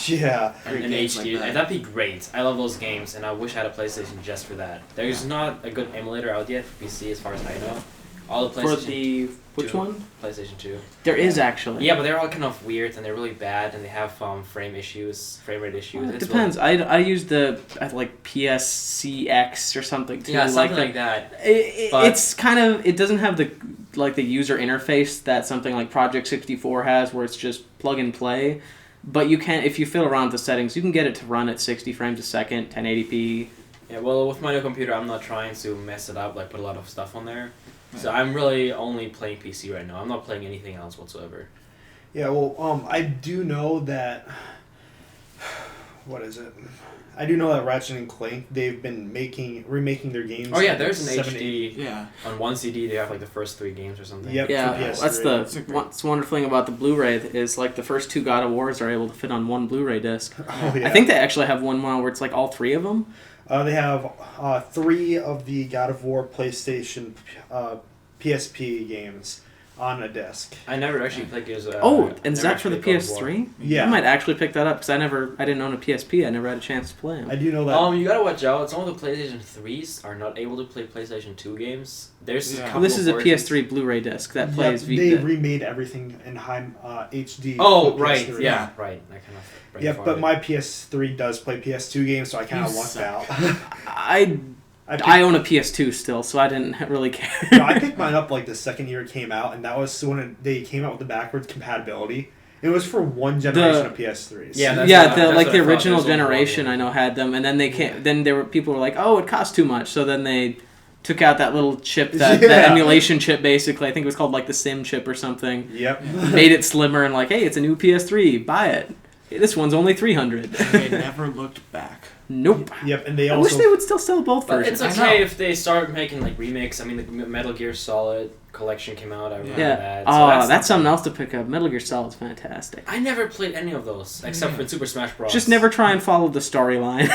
Speaker 2: And HD. Like that'd be great. I love those games, and I wish I had a PlayStation just for that. There's not a good emulator out yet for PC, as far as I know. All the PlayStation.
Speaker 3: Which one?
Speaker 2: PlayStation 2.
Speaker 3: There is actually.
Speaker 2: Yeah, but they're all kind of weird, and they're really bad, and they have frame rate issues.
Speaker 3: Well, it depends. I use the PSCX or something too.
Speaker 2: Yeah, something like that.
Speaker 3: It's kind of, it doesn't have the user interface that something like Project 64 has, where it's just plug and play. But you can, if you fiddle around with the settings, you can get it to run at 60 frames a second, 1080p.
Speaker 2: Yeah, well, with my new computer, I'm not trying to mess it up, put a lot of stuff on there. So I'm really only playing PC right now. I'm not playing anything else whatsoever.
Speaker 1: Yeah, well, I do know that... What is it? I do know that Ratchet and Clank, they've been remaking their games.
Speaker 2: Oh yeah, there's an HD.
Speaker 4: Yeah.
Speaker 2: On one CD, they have the first 3 games or something.
Speaker 1: Yep.
Speaker 3: Yeah, that's what's wonderful thing about the Blu-ray is the first 2 God of Wars are able to fit on one Blu-ray disc.
Speaker 1: Oh yeah.
Speaker 3: I think they actually have one where it's all 3 of them.
Speaker 1: They have 3 of the God of War PlayStation PSP games. on a disc.
Speaker 2: I never actually played Gears.
Speaker 3: And is that for the PS3?
Speaker 1: Yeah.
Speaker 3: I might actually pick that up because I didn't own a PSP. I never had a chance to play them.
Speaker 1: I do know that.
Speaker 2: You gotta watch out. Some of the PlayStation 3s are not able to play PlayStation 2 games. There's a couple
Speaker 3: This is a
Speaker 2: of
Speaker 3: PS3 Blu-ray disc that plays
Speaker 1: They remade everything in high HD.
Speaker 2: Oh,
Speaker 1: for
Speaker 2: right.
Speaker 1: PS3.
Speaker 2: Yeah, right. That kind of.
Speaker 1: Yeah, but my PS3 does play PS2 games, so I kind of lucked out.
Speaker 3: I own a PS2 still, so I didn't really care.
Speaker 1: No, I picked mine up like the second year it came out, and that was when they came out with the backwards compatibility. It was for one generation of PS3s.
Speaker 2: Yeah,
Speaker 3: the original generation I know had them, and then they came. Then people were like, "Oh, it costs too much," so then they took out that little chip, that emulation chip, basically. I think it was called like the Sim chip or something.
Speaker 1: Yep.
Speaker 3: Made it slimmer and like, hey, it's a new PS3, buy it. This one's only $300.
Speaker 4: They never looked back.
Speaker 3: Nope.
Speaker 1: Yep, and they
Speaker 3: I
Speaker 1: also...
Speaker 3: wish they would still sell both
Speaker 2: But
Speaker 3: versions.
Speaker 2: it's okay if they start making like remakes. I mean, the Metal Gear Solid collection came out. I remember that. So
Speaker 3: that's something else to pick up. Metal Gear Solid's fantastic.
Speaker 2: I never played any of those except for Super Smash Bros.
Speaker 3: Just never try and follow the storyline.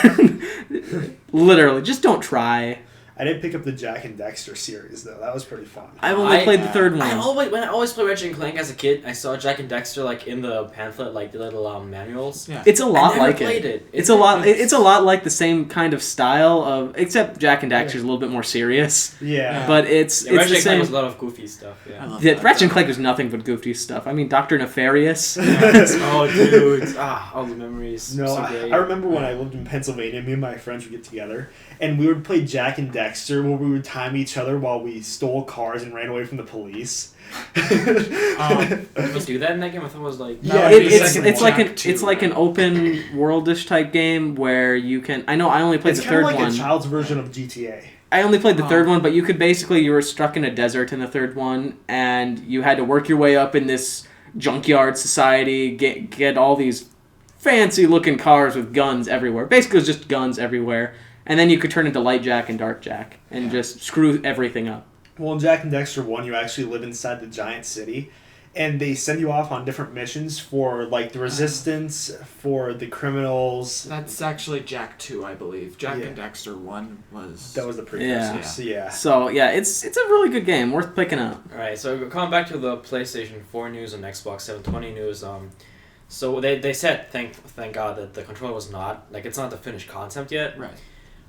Speaker 3: Literally, just don't try.
Speaker 1: I did pick up the Jack and Dexter series though. That was pretty fun.
Speaker 3: I've only played the third one.
Speaker 2: I always played Ratchet and Clank as a kid. I saw Jack and Dexter like in the pamphlet, like the little manuals.
Speaker 4: Yeah.
Speaker 3: It's a lot like
Speaker 2: it.
Speaker 3: It's a lot like the same kind of style of, except Jack and Dexter's a little bit more serious.
Speaker 1: Yeah.
Speaker 3: But it's
Speaker 2: Ratchet
Speaker 3: the
Speaker 2: and Clank
Speaker 3: same.
Speaker 2: was a lot of goofy stuff. Yeah.
Speaker 3: Ratchet and Clank was nothing but goofy stuff. I mean, Dr. Nefarious.
Speaker 2: Oh, dude. All the memories.
Speaker 1: No,
Speaker 2: So great.
Speaker 1: I remember when I lived in Pennsylvania, me and my friends would get together, and we would play Jack and Dexter, where we would time each other while we stole cars and ran away from the police.
Speaker 2: Did we do that in that game? I thought it was like...
Speaker 1: Yeah,
Speaker 3: it's like an open worldish type game where you can... I only played the third one.
Speaker 1: It's kind of like a child's version of GTA.
Speaker 3: I only played the third one, but you could basically... You were stuck in a desert in the third one, and you had to work your way up in this junkyard society, get all these fancy-looking cars with guns everywhere. Basically, it was just guns everywhere. And then you could turn into Light Jack and Dark Jack and just screw everything up.
Speaker 1: Well, in Jack and Dexter 1, you actually live inside the giant city, and they send you off on different missions for, like, the resistance, for the criminals.
Speaker 4: That's actually Jack 2, I believe. Jack and Dexter 1 was...
Speaker 1: That was the precursor. Yeah.
Speaker 3: So, yeah, it's a really good game. Worth picking up.
Speaker 2: Alright, so coming back to the PlayStation 4 news and Xbox 720 news, so they said, thank God, that the controller was not, like, it's not the finished concept yet.
Speaker 4: Right.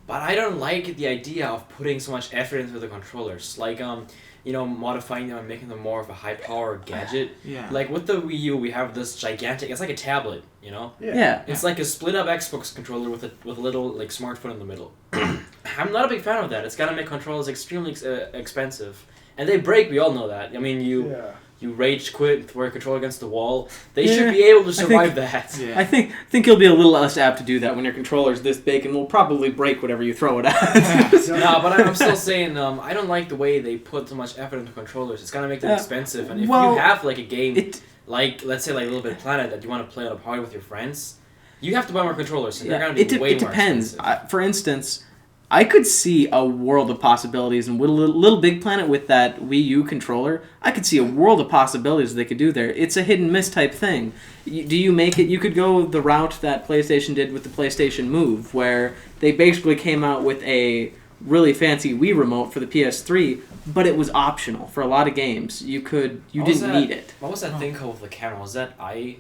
Speaker 2: But I don't like the idea of putting so much effort into the controllers. Like, modifying them and making them more of a high-power gadget.
Speaker 4: Yeah.
Speaker 2: Like, with the Wii U, we have this gigantic... It's like a tablet, you know?
Speaker 3: Yeah.
Speaker 2: It's like a split-up Xbox controller with a little, like, smartphone in the middle. I'm not a big fan of that. It's gonna make controllers extremely expensive. And they break, we all know that. I mean, you rage quit and throw your controller against the wall. They should be able to survive that.
Speaker 4: Yeah.
Speaker 3: I think you'll be a little less apt to do that when your controller's this big and will probably break whatever you throw it at.
Speaker 2: No, but I'm still saying I don't like the way they put so much effort into controllers. It's gonna make them expensive. And if you have like a game like, let's say, like Little Big Planet that you want to play on a party with your friends, you have to buy more controllers. And they're gonna be way more expensive.
Speaker 3: For instance, I could see a world of possibilities, and with Little Big Planet with that Wii U controller, I could see a world of possibilities they could do there. It's a hit and miss type thing. Do you make it? You could go the route that PlayStation did with the PlayStation Move, where they basically came out with a really fancy Wii remote for the PS3, but it was optional for a lot of games. You didn't need it.
Speaker 2: What was that thing called with the camera? Was that
Speaker 3: the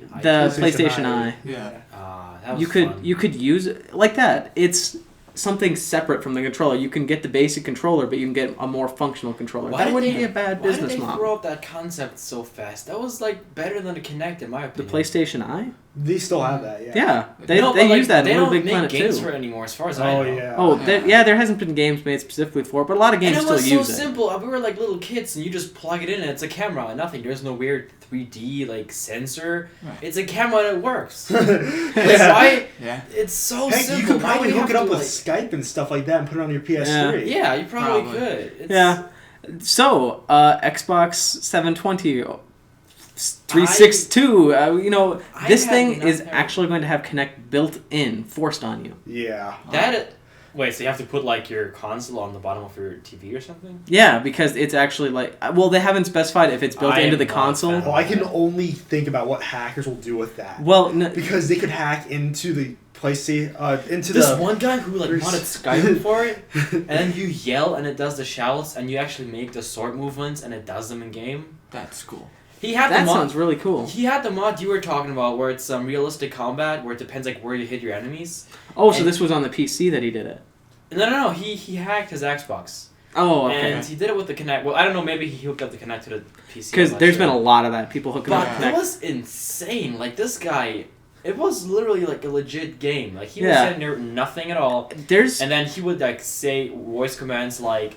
Speaker 3: PlayStation Eye?
Speaker 4: Yeah.
Speaker 2: That was fun.
Speaker 3: You could use it like that. It's something separate from the controller. You can get the basic controller, but you can get a more functional controller. That wouldn't be a bad business model.
Speaker 2: Why did they throw out that concept so fast? That was like better than the Kinect, in my opinion.
Speaker 3: The PlayStation Eye?
Speaker 1: They still have that, yeah.
Speaker 3: Yeah, they use that in Little Big Planet too.
Speaker 2: They don't make games for it anymore, as far as I know.
Speaker 1: Yeah.
Speaker 3: There hasn't been games made specifically for it, but a lot of games still use it.
Speaker 2: And it was so simple. We were like little kids, and you just plug it in, and it's a camera and nothing. There's no weird 3D like sensor. Right. It's a camera and it works. Why?
Speaker 4: Yeah.
Speaker 2: It's so
Speaker 1: Heck,
Speaker 2: simple.
Speaker 1: you could probably hook it up with Skype and stuff like that and put it on your PS3.
Speaker 2: Yeah, you probably could.
Speaker 3: Yeah. So, Xbox 720, 362, this thing is actually going to have Kinect built in, forced on you.
Speaker 1: Yeah.
Speaker 2: Wait, so you have to put like your console on the bottom of your TV or something?
Speaker 3: Yeah, because it's actually like... Well, they haven't specified if it's built into the console.
Speaker 1: Well, I can only think about what hackers will do with that.
Speaker 3: Well,
Speaker 1: because they could hack into the PlayStation, into
Speaker 2: this one guy who like wanted Skyrim for it, and then you yell and it does the shouts, and you actually make the sword movements and it does them in game.
Speaker 4: That's cool.
Speaker 2: He had
Speaker 3: That
Speaker 2: the mod.
Speaker 3: sounds really cool.
Speaker 2: He had the mod you were talking about, where it's realistic combat, where it depends like where you hit your enemies.
Speaker 3: Oh, so
Speaker 2: And-
Speaker 3: this was on the PC that he did it.
Speaker 2: No. He hacked his Xbox.
Speaker 3: Oh, okay.
Speaker 2: And he did it with the Kinect. Well, I don't know. Maybe he hooked up the Kinect to the PC.
Speaker 3: Because there's been a lot of that. People hooking up
Speaker 2: But
Speaker 3: Kinect.
Speaker 2: it was insane. Like this guy, it was literally like a legit game. Like he was
Speaker 3: Yeah.
Speaker 2: sitting there nothing at all,
Speaker 3: There's
Speaker 2: and then he would like say voice commands like,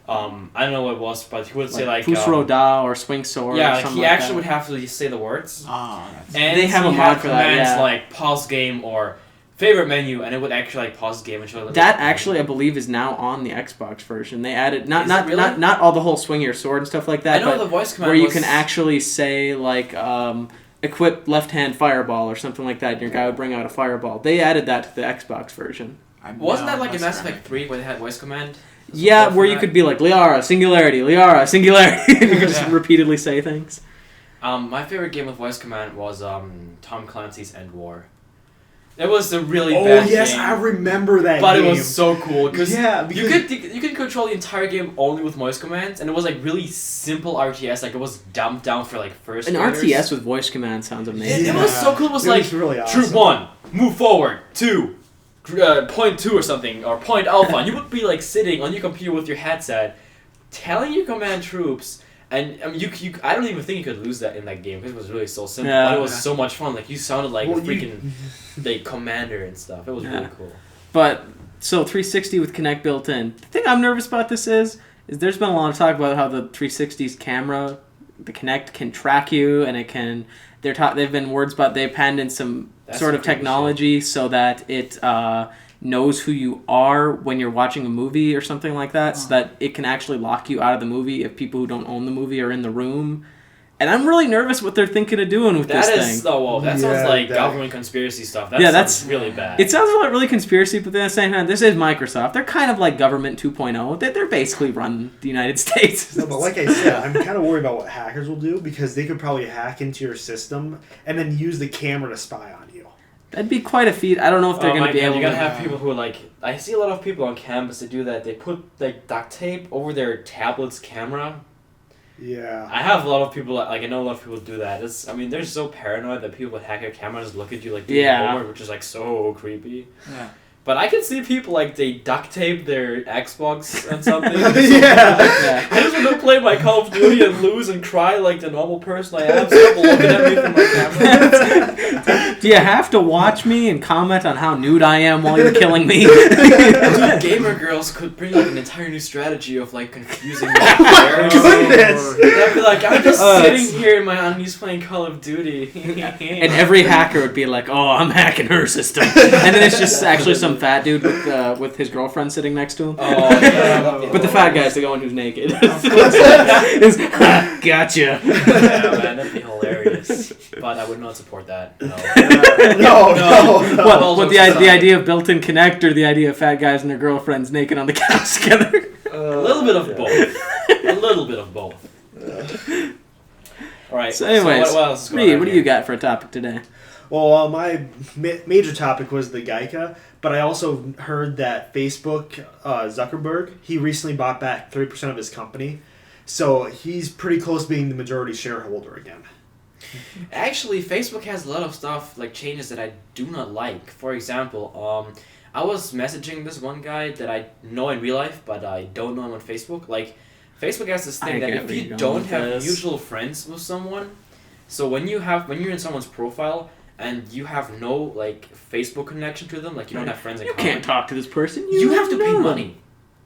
Speaker 2: I don't know what it was, but he would say like
Speaker 3: Fusro Da or Swing Sword.
Speaker 2: yeah,
Speaker 3: or
Speaker 2: like
Speaker 3: something
Speaker 2: he
Speaker 3: like
Speaker 2: actually
Speaker 3: that.
Speaker 2: would have to say the words.
Speaker 4: Oh, that's
Speaker 2: And
Speaker 3: They have
Speaker 2: he
Speaker 3: a
Speaker 2: had
Speaker 3: mod for that,
Speaker 2: commands
Speaker 3: yeah.
Speaker 2: like pause game or favorite menu, and it would actually like pause the game and show the
Speaker 3: That actually, I believe, is now on the Xbox version. They added
Speaker 2: Is it really?
Speaker 3: not all the whole swing your sword and stuff like
Speaker 2: I
Speaker 3: that,
Speaker 2: know
Speaker 3: but
Speaker 2: the voice command
Speaker 3: where you
Speaker 2: was-
Speaker 3: can actually say like equip left hand fireball or something like that, and your guy would bring out a fireball. They added that to the Xbox version.
Speaker 2: Wasn't that like in
Speaker 4: that's
Speaker 2: Mass Effect 3 where they had voice command?
Speaker 3: Yeah,
Speaker 2: Support
Speaker 3: where
Speaker 2: for
Speaker 3: you
Speaker 2: that?
Speaker 3: could be like Liara singularity, Liara singularity, and you could just
Speaker 4: Yeah.
Speaker 3: repeatedly say things.
Speaker 2: My favorite game with voice command was Tom Clancy's End War. It was a really
Speaker 1: Oh
Speaker 2: bad
Speaker 1: yes,
Speaker 2: game.
Speaker 1: I remember that
Speaker 2: But
Speaker 1: game.
Speaker 2: it was so cool because
Speaker 1: Yeah,
Speaker 2: you
Speaker 1: because-
Speaker 2: could control the entire game only with voice commands, and it was like really simple RTS. Like it was dumbed down for like first.
Speaker 3: An
Speaker 2: graders.
Speaker 3: RTS with voice command sounds amazing.
Speaker 2: It was so cool. It was like
Speaker 1: really awesome.
Speaker 2: troop 1, move forward. 2, point 2 or something, or point alpha. And you would be like sitting on your computer with your headset, telling your command troops. And I mean, you I don't even think you could lose that in that game because it was really so simple.
Speaker 3: Yeah.
Speaker 2: But it was so much fun. Like you sounded like
Speaker 1: Well,
Speaker 2: a freaking like commander and stuff. It was
Speaker 3: Yeah.
Speaker 2: really cool.
Speaker 3: But so 360 with Kinect built in. The thing I'm nervous about this is there's been a lot of talk about how the 360's camera, the Kinect can track you, and it can. They've been words about they've panned in some
Speaker 2: That's
Speaker 3: sort of
Speaker 2: some creepy
Speaker 3: technology so that it knows who you are when you're watching a movie or something like that, so that it can actually lock you out of the movie if people who don't own the movie are in the room. And I'm really nervous what they're thinking of doing with
Speaker 2: That
Speaker 3: this
Speaker 2: is
Speaker 3: thing.
Speaker 2: oh well, that
Speaker 1: Yeah,
Speaker 2: sounds like
Speaker 1: that-
Speaker 2: government conspiracy stuff. That
Speaker 3: Yeah,
Speaker 2: sounds
Speaker 3: that's-
Speaker 2: really bad.
Speaker 3: It sounds really conspiracy, but then at the same time, this is Microsoft. They're kind of like government 2.0. They're basically run the United States.
Speaker 1: No, but like I said, I'm kind of worried about what hackers will do because they could probably hack into your system and then use the camera to spy on you.
Speaker 3: That'd be quite a feat. I don't know if they're
Speaker 2: Oh
Speaker 3: going
Speaker 2: my
Speaker 3: to be
Speaker 2: God,
Speaker 3: able
Speaker 2: you gotta
Speaker 3: to.
Speaker 2: have people who like. I see a lot of people on campus that do that. They put like duct tape over their tablet's camera.
Speaker 1: Yeah.
Speaker 2: I have a lot of people like I know a lot of people do that. I mean they're so paranoid that people would hack your camera and just look at you like doing
Speaker 3: Yeah.
Speaker 2: homework, which is like so creepy.
Speaker 4: yeah.
Speaker 2: But I can see people like they duct tape their Xbox and something.
Speaker 3: Yeah.
Speaker 2: I just want to play my Call of Duty and lose and cry like the normal person I am. So people looking at me from my camera.
Speaker 3: Do you have to watch me and comment on how nude I am while you're killing me?
Speaker 2: Dude, gamer girls could bring like an entire new strategy of like confusing me.
Speaker 1: Oh, goodness.
Speaker 2: They'd be like, I'm just
Speaker 3: It's-
Speaker 2: sitting here in my undies playing Call of Duty.
Speaker 3: And every hacker would be like, "Oh, I'm hacking her system," and then it's just actually some fat dude with his girlfriend sitting next to him.
Speaker 2: Oh, yeah, that'd be
Speaker 3: But the fat
Speaker 2: hilarious.
Speaker 3: guy's the one who's naked. It's, gotcha.
Speaker 2: Yeah, man, that'd be hilarious. But I would not support that. No.
Speaker 1: No.
Speaker 3: What
Speaker 2: Well,
Speaker 3: the
Speaker 2: jokes aside.
Speaker 3: idea of built-in Kinect or the idea of fat guys and their girlfriends naked on the couch together?
Speaker 2: A little bit of both. A little bit of both. All right.
Speaker 3: So anyways,
Speaker 2: what else is going
Speaker 3: Reed,
Speaker 2: on
Speaker 3: what do
Speaker 2: here?
Speaker 3: you got for a topic today?
Speaker 1: Well, my major topic was the Geica, but I also heard that Facebook, Zuckerberg, he recently bought back 3% of his company. So he's pretty close to being the majority shareholder again.
Speaker 2: Actually, Facebook has a lot of stuff like changes that I do not like. For example, I was messaging this one guy that I know in real life, but I don't know him on Facebook. Like, Facebook has this thing
Speaker 3: I
Speaker 2: that
Speaker 3: get
Speaker 2: if
Speaker 3: where
Speaker 2: you
Speaker 3: you're going
Speaker 2: don't
Speaker 3: with
Speaker 2: have
Speaker 3: this.
Speaker 2: mutual friends with someone, so when you're in someone's profile and you have no like Facebook connection to them, like you don't have friends in
Speaker 3: You
Speaker 2: common,
Speaker 3: can't talk to this person.
Speaker 2: you have to pay
Speaker 3: know them.
Speaker 2: money.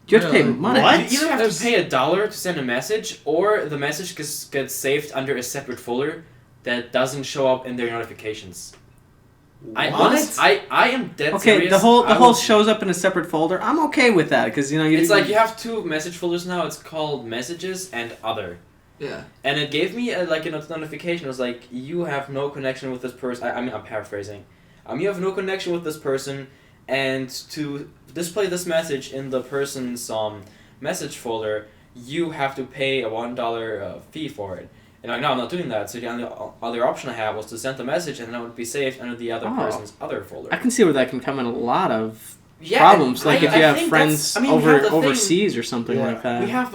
Speaker 3: You have to pay
Speaker 4: Really?
Speaker 3: money.
Speaker 1: What?
Speaker 2: You either have to pay $1 to send a message, or the message gets saved under a separate folder that doesn't show up in their notifications. I am dead
Speaker 3: Okay,
Speaker 2: serious.
Speaker 3: the whole
Speaker 2: I would-
Speaker 3: shows up in a separate folder. I'm okay with that because
Speaker 2: It's like you have two message folders now. It's called Messages and Other.
Speaker 4: Yeah.
Speaker 2: And it gave me a notification. It was like, you have no connection with this person. I'm paraphrasing. You have no connection with this person, and to display this message in the person's message folder, you have to pay a $1 fee for it. And I'm like, no, I'm not doing that. So the only other option I had was to send the message, and then it would be saved under the other
Speaker 3: Oh.
Speaker 2: person's other folder.
Speaker 3: I can see where that can come in a lot of
Speaker 2: Yeah,
Speaker 3: problems,
Speaker 2: and
Speaker 3: like if
Speaker 2: I
Speaker 3: you have
Speaker 2: think
Speaker 3: friends
Speaker 2: that's- I mean, we have the thing-
Speaker 3: overseas or something
Speaker 1: Yeah.
Speaker 3: like that.
Speaker 2: We have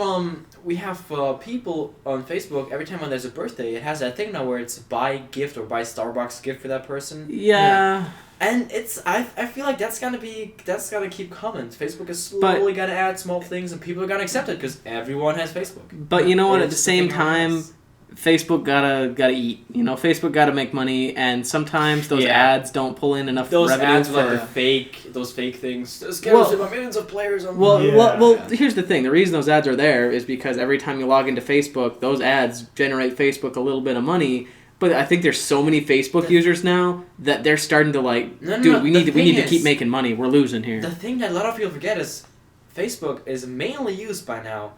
Speaker 2: we have people on Facebook, every time when there's a birthday, it has that thing now where it's buy gift or buy Starbucks gift for that person.
Speaker 3: Yeah.
Speaker 2: And I feel like that's gotta keep coming. Facebook is slowly gonna add small things, and people are gonna accept it because everyone has Facebook.
Speaker 3: But you know what? At the same time, Facebook gotta eat. You know, Facebook gotta make money, and sometimes those ads don't pull in enough revenue. Those ads
Speaker 2: are like those fake things. This gives millions of players on.
Speaker 3: Well, here's the thing. The reason those ads are there is because every time you log into Facebook, those ads generate Facebook a little bit of money. But I think there's so many Facebook users now that they're starting to we need to keep making money. We're losing here.
Speaker 2: The thing that a lot of people forget is Facebook is mainly used by now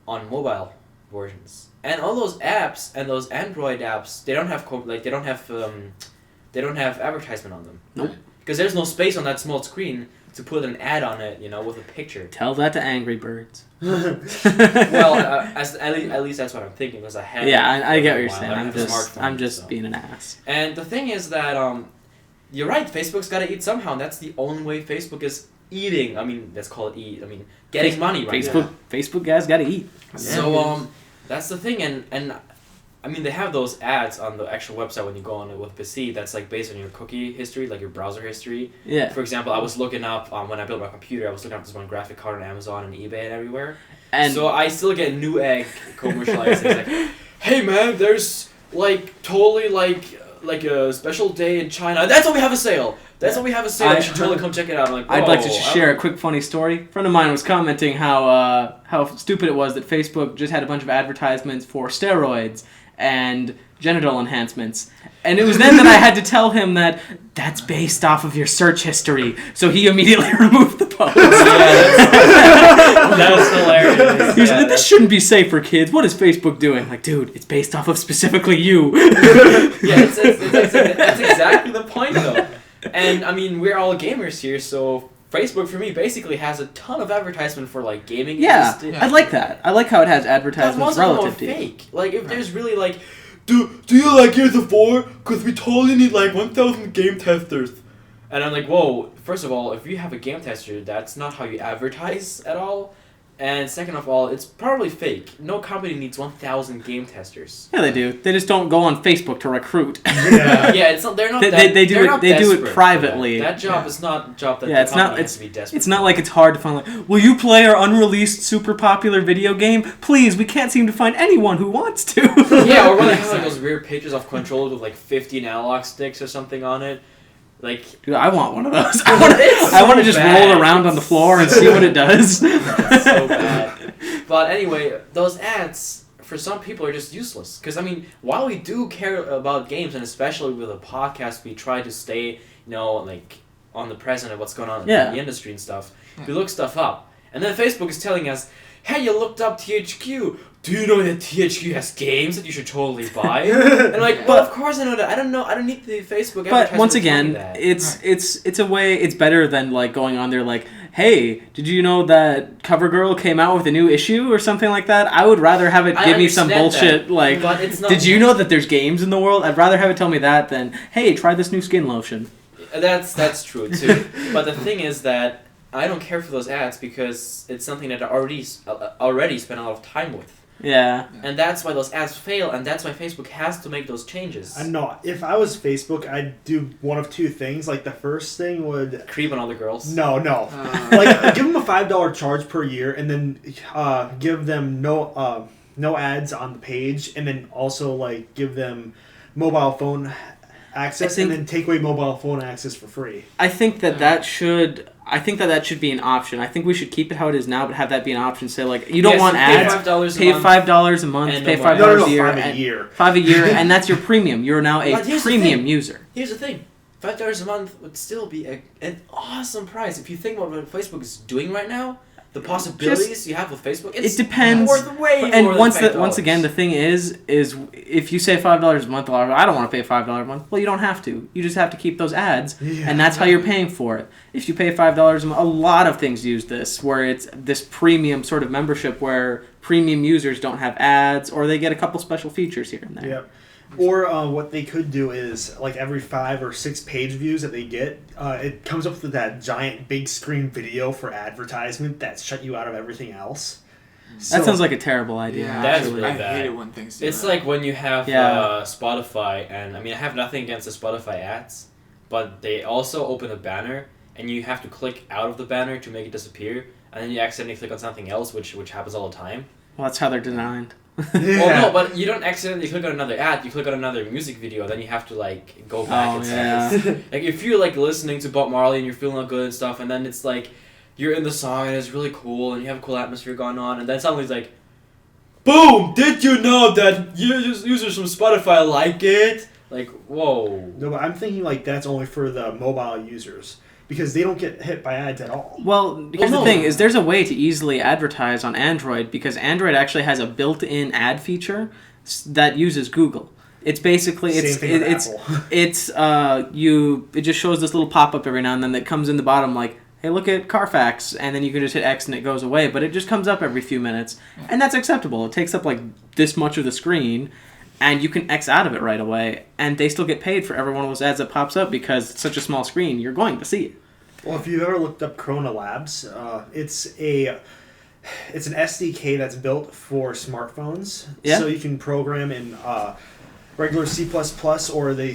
Speaker 2: on mobile versions, and all those apps and those Android apps, they don't have advertisement on them.
Speaker 3: Nope.
Speaker 2: Because there's no space on that small screen to put an ad on it, with a picture.
Speaker 3: Tell that to Angry Birds.
Speaker 2: Well, at least that's what I'm thinking, because I have.
Speaker 3: Yeah, I get what you're saying. I'm just being an ass.
Speaker 2: And the thing is that you're right. Facebook's got to eat somehow, and that's the only way Facebook is eating. I mean, let's call it eat. I mean, getting money right now.
Speaker 3: Facebook guys got to eat.
Speaker 2: So that's the thing, and I mean, they have those ads on the actual website when you go on it with PC that's like based on your cookie history, like your browser history.
Speaker 3: Yeah.
Speaker 2: For example, I was looking up, when I built my computer, I was looking up this one graphic card on Amazon and eBay and everywhere. And so I still get Newegg commercialized. It's like, hey man, there's totally like a special day in China. That's why we have a sale. You should totally come check it out. I'm like,
Speaker 3: I'd like to share a quick funny story. A friend of mine was commenting how stupid it was that Facebook just had a bunch of advertisements for steroids and genital enhancements. And it was then that I had to tell him that that's based off of your search history. So he immediately removed the post.
Speaker 2: That was hilarious.
Speaker 3: He said, this shouldn't be safe for kids. What is Facebook doing? Like, dude, it's based off of specifically you.
Speaker 2: Yeah, that's exactly the point, though. And, I mean, we're all gamers here, so Facebook, for me, basically has a ton of advertisement for, gaming.
Speaker 3: Yeah, I like that. I like how it has advertisements relative to
Speaker 2: fake. If there's really, do you like Gears of War? Because we totally need, 1,000 game testers. And I'm like, whoa, first of all, if you have a game tester, that's not how you advertise at all. And second of all, it's probably fake. No company needs 1,000 game testers.
Speaker 3: Yeah, they do. They just don't go on Facebook to recruit.
Speaker 2: Yeah, it's not. They're not.
Speaker 3: They do it privately.
Speaker 2: That job is not a job that
Speaker 3: the company
Speaker 2: has to be desperate.
Speaker 3: It's not like it's hard to find. Will you play our unreleased super popular video game? Please, we can't seem to find anyone who wants to.
Speaker 2: Yeah, or when they have those weird pictures of controllers with 15 analog sticks or something on it.
Speaker 3: Dude, I want one of those. I want to just roll around on the floor and see what it does.
Speaker 2: That's so bad. But anyway, those ads, for some people, are just useless. Because, I mean, while we do care about games, and especially with a podcast, we try to stay, on the present of what's going on in the industry and stuff. We look stuff up. And then Facebook is telling us, hey, you looked up THQ. Do you know that THQ has games that you should totally buy? And well, of course I know that. I don't need the Facebook advertisement.
Speaker 3: But once again, it's a way. It's better than going on there hey, did you know that CoverGirl came out with a new issue or something like that? I would rather have it give me some bullshit
Speaker 2: but it's not,
Speaker 3: did you know that there's games in the world? I'd rather have it tell me that than, hey, try this new skin lotion.
Speaker 2: That's true too. But the thing is that I don't care for those ads because it's something that I already spent a lot of time with.
Speaker 3: Yeah.
Speaker 2: And that's why those ads fail, and that's why Facebook has to make those changes.
Speaker 1: I know. If I was Facebook, I'd do one of two things. The first thing would...
Speaker 2: creep on all the girls?
Speaker 1: No. Give them a $5 charge per year, and then give them no ads on the page, and then also, give them mobile phone access, and then take away mobile phone access for free.
Speaker 3: I think that should be an option. I think we should keep it how it is now, but have that be an option. Say you don't want ads. Pay $5 a month. Pay $5 a year. $5 a year, and that's your premium. You're now a premium user.
Speaker 2: Here's the thing: $5 a month would still be an awesome price if you think about what Facebook is doing right now. The possibilities you have with Facebook, it
Speaker 3: depends.
Speaker 2: Way
Speaker 3: and
Speaker 2: more
Speaker 3: once again, the thing is if you say $5 a month, I don't want to pay $5 a month. Well, you don't have to. You just have to keep those ads, and that's how you're paying for it. If you pay $5 a month, a lot of things use this, where it's this premium sort of membership where premium users don't have ads, or they get a couple special features here and there.
Speaker 1: Yep. Or what they could do is, every 5 or 6 page views that they get, it comes up with that giant big screen video for advertisement that shut you out of everything else.
Speaker 3: That sounds like a terrible idea.
Speaker 4: Yeah,
Speaker 2: That's
Speaker 3: actually.
Speaker 2: really
Speaker 4: I
Speaker 2: bad.
Speaker 4: hate it when things do
Speaker 2: It's
Speaker 4: that.
Speaker 2: like when you have
Speaker 3: Yeah.
Speaker 2: Spotify, and I mean, I have nothing against the Spotify ads, but they also open a banner, and you have to click out of the banner to make it disappear, and then you accidentally click on something else, which happens all the time.
Speaker 3: Well, that's how they're designed.
Speaker 2: Well, no, but you don't accidentally click on another ad. You click on another music video, then you have to like go back
Speaker 3: Oh,
Speaker 2: and
Speaker 3: yeah.
Speaker 2: stuff. It's- Like if you're like listening to Bob Marley and you're feeling all good and stuff, and then it's like you're in the song and it's really cool and you have a cool atmosphere going on, and then suddenly it's like, boom! Did you know that users from Spotify like it? Like, whoa.
Speaker 1: No, but I'm thinking like that's only for the mobile users because they don't get hit by ads at all.
Speaker 3: Well, here's
Speaker 2: no.
Speaker 3: the thing: is there's a way to easily advertise on Android because Android actually has a built-in ad feature that uses Google. It's basically
Speaker 1: Same thing with Apple.
Speaker 3: it just shows this little pop-up every now and then that comes in the bottom like, hey, look at Carfax, and then you can just hit X and it goes away, but it just comes up every few minutes, and that's acceptable. It takes up like this much of the screen, and you can X out of it right away, and they still get paid for every one of those ads that pops up because it's such a small screen, you're going to see it.
Speaker 1: Well, if you've ever looked up Corona Labs, it's an SDK that's built for smartphones.
Speaker 3: Yeah.
Speaker 1: So you can program in regular C++ or they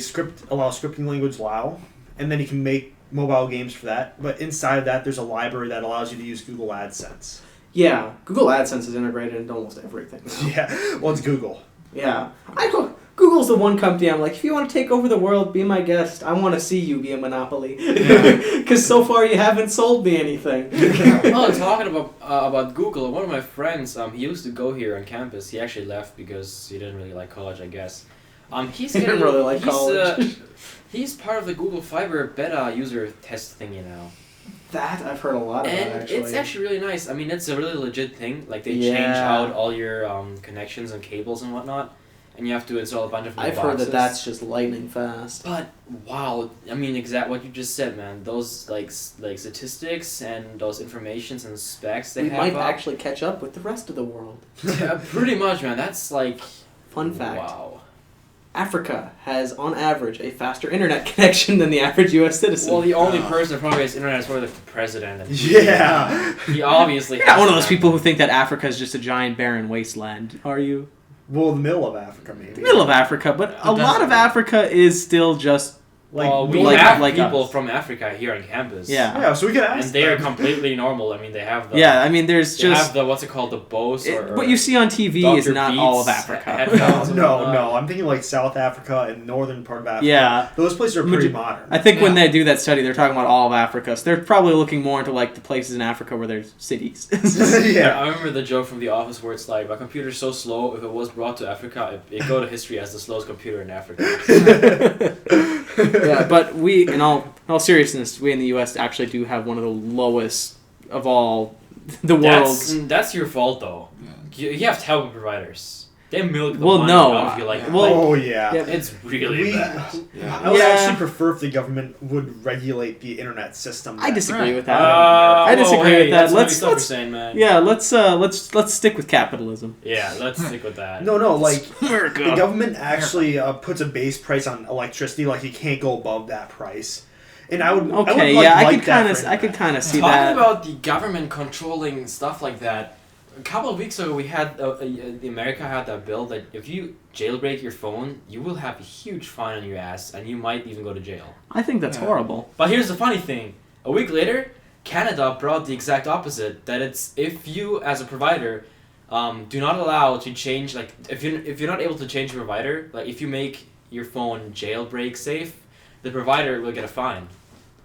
Speaker 1: allow scripting language WoW, and then you can make mobile games for that. But inside of that, there's a library that allows you to use Google AdSense.
Speaker 3: Yeah, Google AdSense is integrated into almost everything now.
Speaker 1: Yeah, well, it's Google.
Speaker 3: Yeah. Google's the one company I'm like, if you want to take over the world, be my guest. I want to see you be a monopoly. Because so far you haven't sold me anything.
Speaker 2: Oh, talking about Google, one of my friends, he used to go here on campus. He actually left because he didn't really like college, I guess. He's
Speaker 3: He didn't really like college.
Speaker 2: He's part of the Google Fiber beta user test thingy now.
Speaker 3: That I've heard a lot about,
Speaker 2: And
Speaker 3: actually.
Speaker 2: it's actually really nice. I mean, it's a really legit thing. Like, they
Speaker 3: Yeah.
Speaker 2: change out all your connections and cables and whatnot, and you have to install a bunch of new
Speaker 3: I've
Speaker 2: boxes.
Speaker 3: heard that's just lightning fast.
Speaker 2: But wow, I mean, exact what you just said, man. Those like statistics and those informations and specs they
Speaker 3: We
Speaker 2: have
Speaker 3: might
Speaker 2: up,
Speaker 3: actually catch up with the rest of the world.
Speaker 2: Yeah, pretty much, man. That's like
Speaker 3: Fun fact.
Speaker 2: Wow.
Speaker 3: Africa has, on average, a faster internet connection than the average U.S. citizen.
Speaker 2: Well, the only person that probably has internet is probably the president. And
Speaker 1: Yeah.
Speaker 2: he obviously.
Speaker 3: You're not
Speaker 2: has
Speaker 3: one of those
Speaker 2: that.
Speaker 3: people who think that Africa is just a giant barren wasteland, are you?
Speaker 1: Well, the middle of Africa, maybe.
Speaker 3: Middle of Africa, but a lot of Africa is still just...
Speaker 1: Like,
Speaker 2: Well, we
Speaker 3: like-
Speaker 2: have
Speaker 3: like
Speaker 2: people
Speaker 3: us.
Speaker 2: from Africa here on campus.
Speaker 3: Yeah.
Speaker 1: yeah, so we could ask
Speaker 2: And they are
Speaker 1: them.
Speaker 2: completely normal. I mean, they have the.
Speaker 3: Yeah, I mean, there's
Speaker 2: They
Speaker 3: just...
Speaker 2: have the what's it called, the Bose or
Speaker 3: what you see on TV is
Speaker 2: Dr.
Speaker 3: not all of
Speaker 2: Beats
Speaker 3: Africa.
Speaker 2: headphones.
Speaker 1: No, I'm thinking like South Africa and northern part of Africa.
Speaker 3: Yeah.
Speaker 1: Those places are pretty modern.
Speaker 3: I think when
Speaker 4: Yeah.
Speaker 3: they do that study, they're talking about all of Africa. So they're probably looking more into like the places in Africa where there's cities.
Speaker 2: Yeah, I remember the joke from The Office where it's like, my computer's so slow, if it was brought to Africa, it'd go to history as the slowest computer in Africa.
Speaker 3: Yeah, but we, in all seriousness, we in the U.S. actually do have one of the lowest of all the world's.
Speaker 2: That's your fault, though. You have telco providers. They milk the
Speaker 3: Well,
Speaker 2: money
Speaker 3: no.
Speaker 2: out of you like...
Speaker 3: Well,
Speaker 1: oh, yeah.
Speaker 3: yeah,
Speaker 2: it's really
Speaker 1: We-
Speaker 2: bad.
Speaker 1: I would
Speaker 3: Yeah.
Speaker 1: actually prefer if the government would regulate the internet system.
Speaker 3: I disagree
Speaker 4: Right.
Speaker 3: with that.
Speaker 2: I
Speaker 3: disagree with that.
Speaker 2: Let's
Speaker 3: Let's-
Speaker 2: saying, man.
Speaker 3: Yeah, let's stick with capitalism.
Speaker 2: Yeah, let's stick with that.
Speaker 1: No, like
Speaker 3: America.
Speaker 1: the government actually puts a base price on electricity. Like you can't go above that price. And I would
Speaker 3: Okay,
Speaker 1: like,
Speaker 3: yeah, I
Speaker 1: like
Speaker 3: could
Speaker 1: that
Speaker 3: kind
Speaker 1: for
Speaker 3: of, I could
Speaker 1: internet.
Speaker 3: kind of see
Speaker 2: Talking
Speaker 3: that.
Speaker 2: about the government controlling stuff like that, a couple of weeks ago we had the America had that bill that if you jailbreak your phone, you will have a huge fine on your ass and you might even go to jail.
Speaker 3: I think that's
Speaker 4: Yeah.
Speaker 3: horrible.
Speaker 2: But here's the funny thing: a week later, Canada brought the exact opposite. That it's if you as a provider do not allow to change, like if you're not able to change your provider, like if you make your phone jailbreak safe, the provider will get a fine.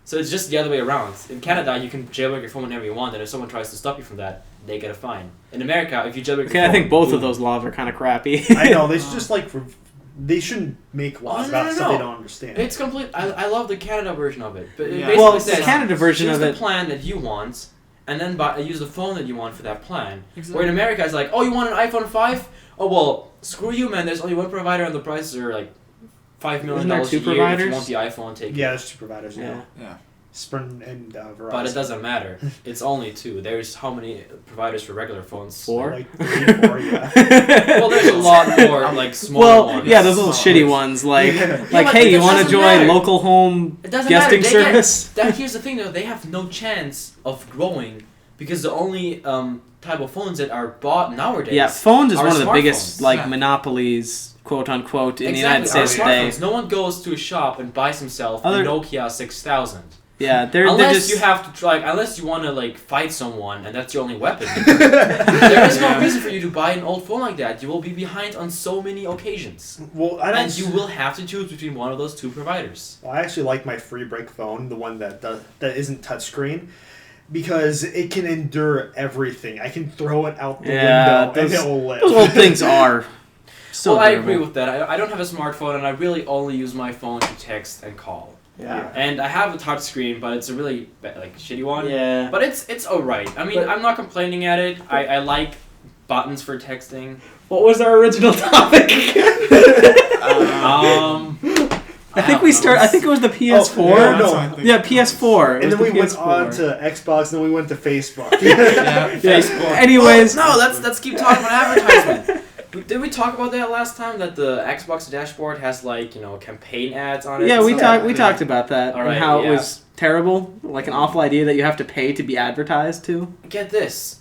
Speaker 2: So it's just the other way around. In Canada, you can jailbreak your phone whenever you want, and if someone tries to stop you from that, they get a fine. In America, if you jailbreak
Speaker 3: Okay,
Speaker 2: your phone,
Speaker 3: I think both
Speaker 2: boom.
Speaker 3: of those laws are kind of crappy.
Speaker 1: I know they should just like they shouldn't make laws
Speaker 2: Oh, no,
Speaker 1: about
Speaker 2: no,
Speaker 1: stuff
Speaker 2: no.
Speaker 1: they don't understand.
Speaker 2: It's complete. I love the Canada version of it. But it
Speaker 4: Yeah.
Speaker 2: basically
Speaker 3: Well, the
Speaker 2: says,
Speaker 3: Canada version
Speaker 2: choose
Speaker 3: of
Speaker 2: the
Speaker 3: it.
Speaker 2: plan that you want, and then use the phone that you want for that plan.
Speaker 4: Exactly.
Speaker 2: Where in America, it's like, oh, you want an iPhone 5? Oh, well, screw you, man. There's only one provider, and the prices are like $5 million
Speaker 3: Isn't there
Speaker 2: a
Speaker 3: two
Speaker 2: year if you
Speaker 3: providers?
Speaker 2: want the iPhone. Take
Speaker 1: yeah,
Speaker 2: it.
Speaker 1: there's two providers.
Speaker 3: Yeah.
Speaker 4: Yeah.
Speaker 1: Sprint and Verizon.
Speaker 2: But it doesn't matter. It's only two. There's how many providers for regular phones?
Speaker 3: 4?
Speaker 1: Like 3, 4, yeah.
Speaker 2: Well, there's a lot more like small
Speaker 3: Well,
Speaker 2: ones.
Speaker 3: yeah, those little
Speaker 2: Small
Speaker 3: shitty
Speaker 2: ones.
Speaker 3: ones, like,
Speaker 1: Yeah.
Speaker 3: like,
Speaker 2: but
Speaker 3: hey,
Speaker 2: it
Speaker 3: you want to
Speaker 2: doesn't
Speaker 3: join
Speaker 2: matter.
Speaker 3: local home
Speaker 2: It doesn't
Speaker 3: guesting
Speaker 2: matter.
Speaker 3: service?
Speaker 2: Here's the thing, though. They have no chance of growing because the only type of phones that are bought nowadays.
Speaker 3: Yeah, phones is
Speaker 2: are
Speaker 3: one of the
Speaker 2: smartphones.
Speaker 3: biggest like
Speaker 4: Yeah.
Speaker 3: monopolies, quote unquote, in the United
Speaker 2: Exactly,
Speaker 3: States
Speaker 2: are
Speaker 3: today.
Speaker 2: smartphones. No one goes to a shop and buys himself a Nokia 6000.
Speaker 3: Yeah, they're
Speaker 2: Unless
Speaker 3: just
Speaker 2: you have to unless you want to like fight someone and that's your only weapon. There is no reason for you to buy an old phone like that. You will be behind on so many occasions,
Speaker 1: Well,
Speaker 2: and you will have to choose between one of those two providers.
Speaker 1: I actually like my free break phone, the one that isn't touchscreen, because it can endure everything. I can throw it out the window and it will live.
Speaker 3: those old things are. So
Speaker 2: I
Speaker 3: durable.
Speaker 2: agree with that. I don't have a smartphone, and I really only use my phone to text and call.
Speaker 3: Yeah.
Speaker 2: And I have a touch screen, but it's a really shitty one.
Speaker 3: Yeah.
Speaker 2: But it's alright. I mean, I'm not complaining at it. I like buttons for texting.
Speaker 3: What was our original topic? I think we started. I think it was the PS4.
Speaker 1: Oh, yeah, no.
Speaker 3: Yeah, PS4. It
Speaker 1: And
Speaker 3: was
Speaker 1: then we
Speaker 3: the
Speaker 1: went
Speaker 3: PS4.
Speaker 1: on to Xbox, and then we went to Facebook.
Speaker 4: Yeah,
Speaker 3: Yeah.
Speaker 4: Facebook.
Speaker 3: Anyways,
Speaker 2: No, let's keep talking about advertisement. Did we talk about that last time? That the Xbox dashboard has campaign ads on it.
Speaker 3: yeah,
Speaker 2: and
Speaker 3: we
Speaker 2: stuff?
Speaker 3: talked. We talked about that
Speaker 2: Alright,
Speaker 3: and how it
Speaker 2: yeah.
Speaker 3: was terrible, like an awful idea that you have to pay to be advertised to.
Speaker 2: Get this.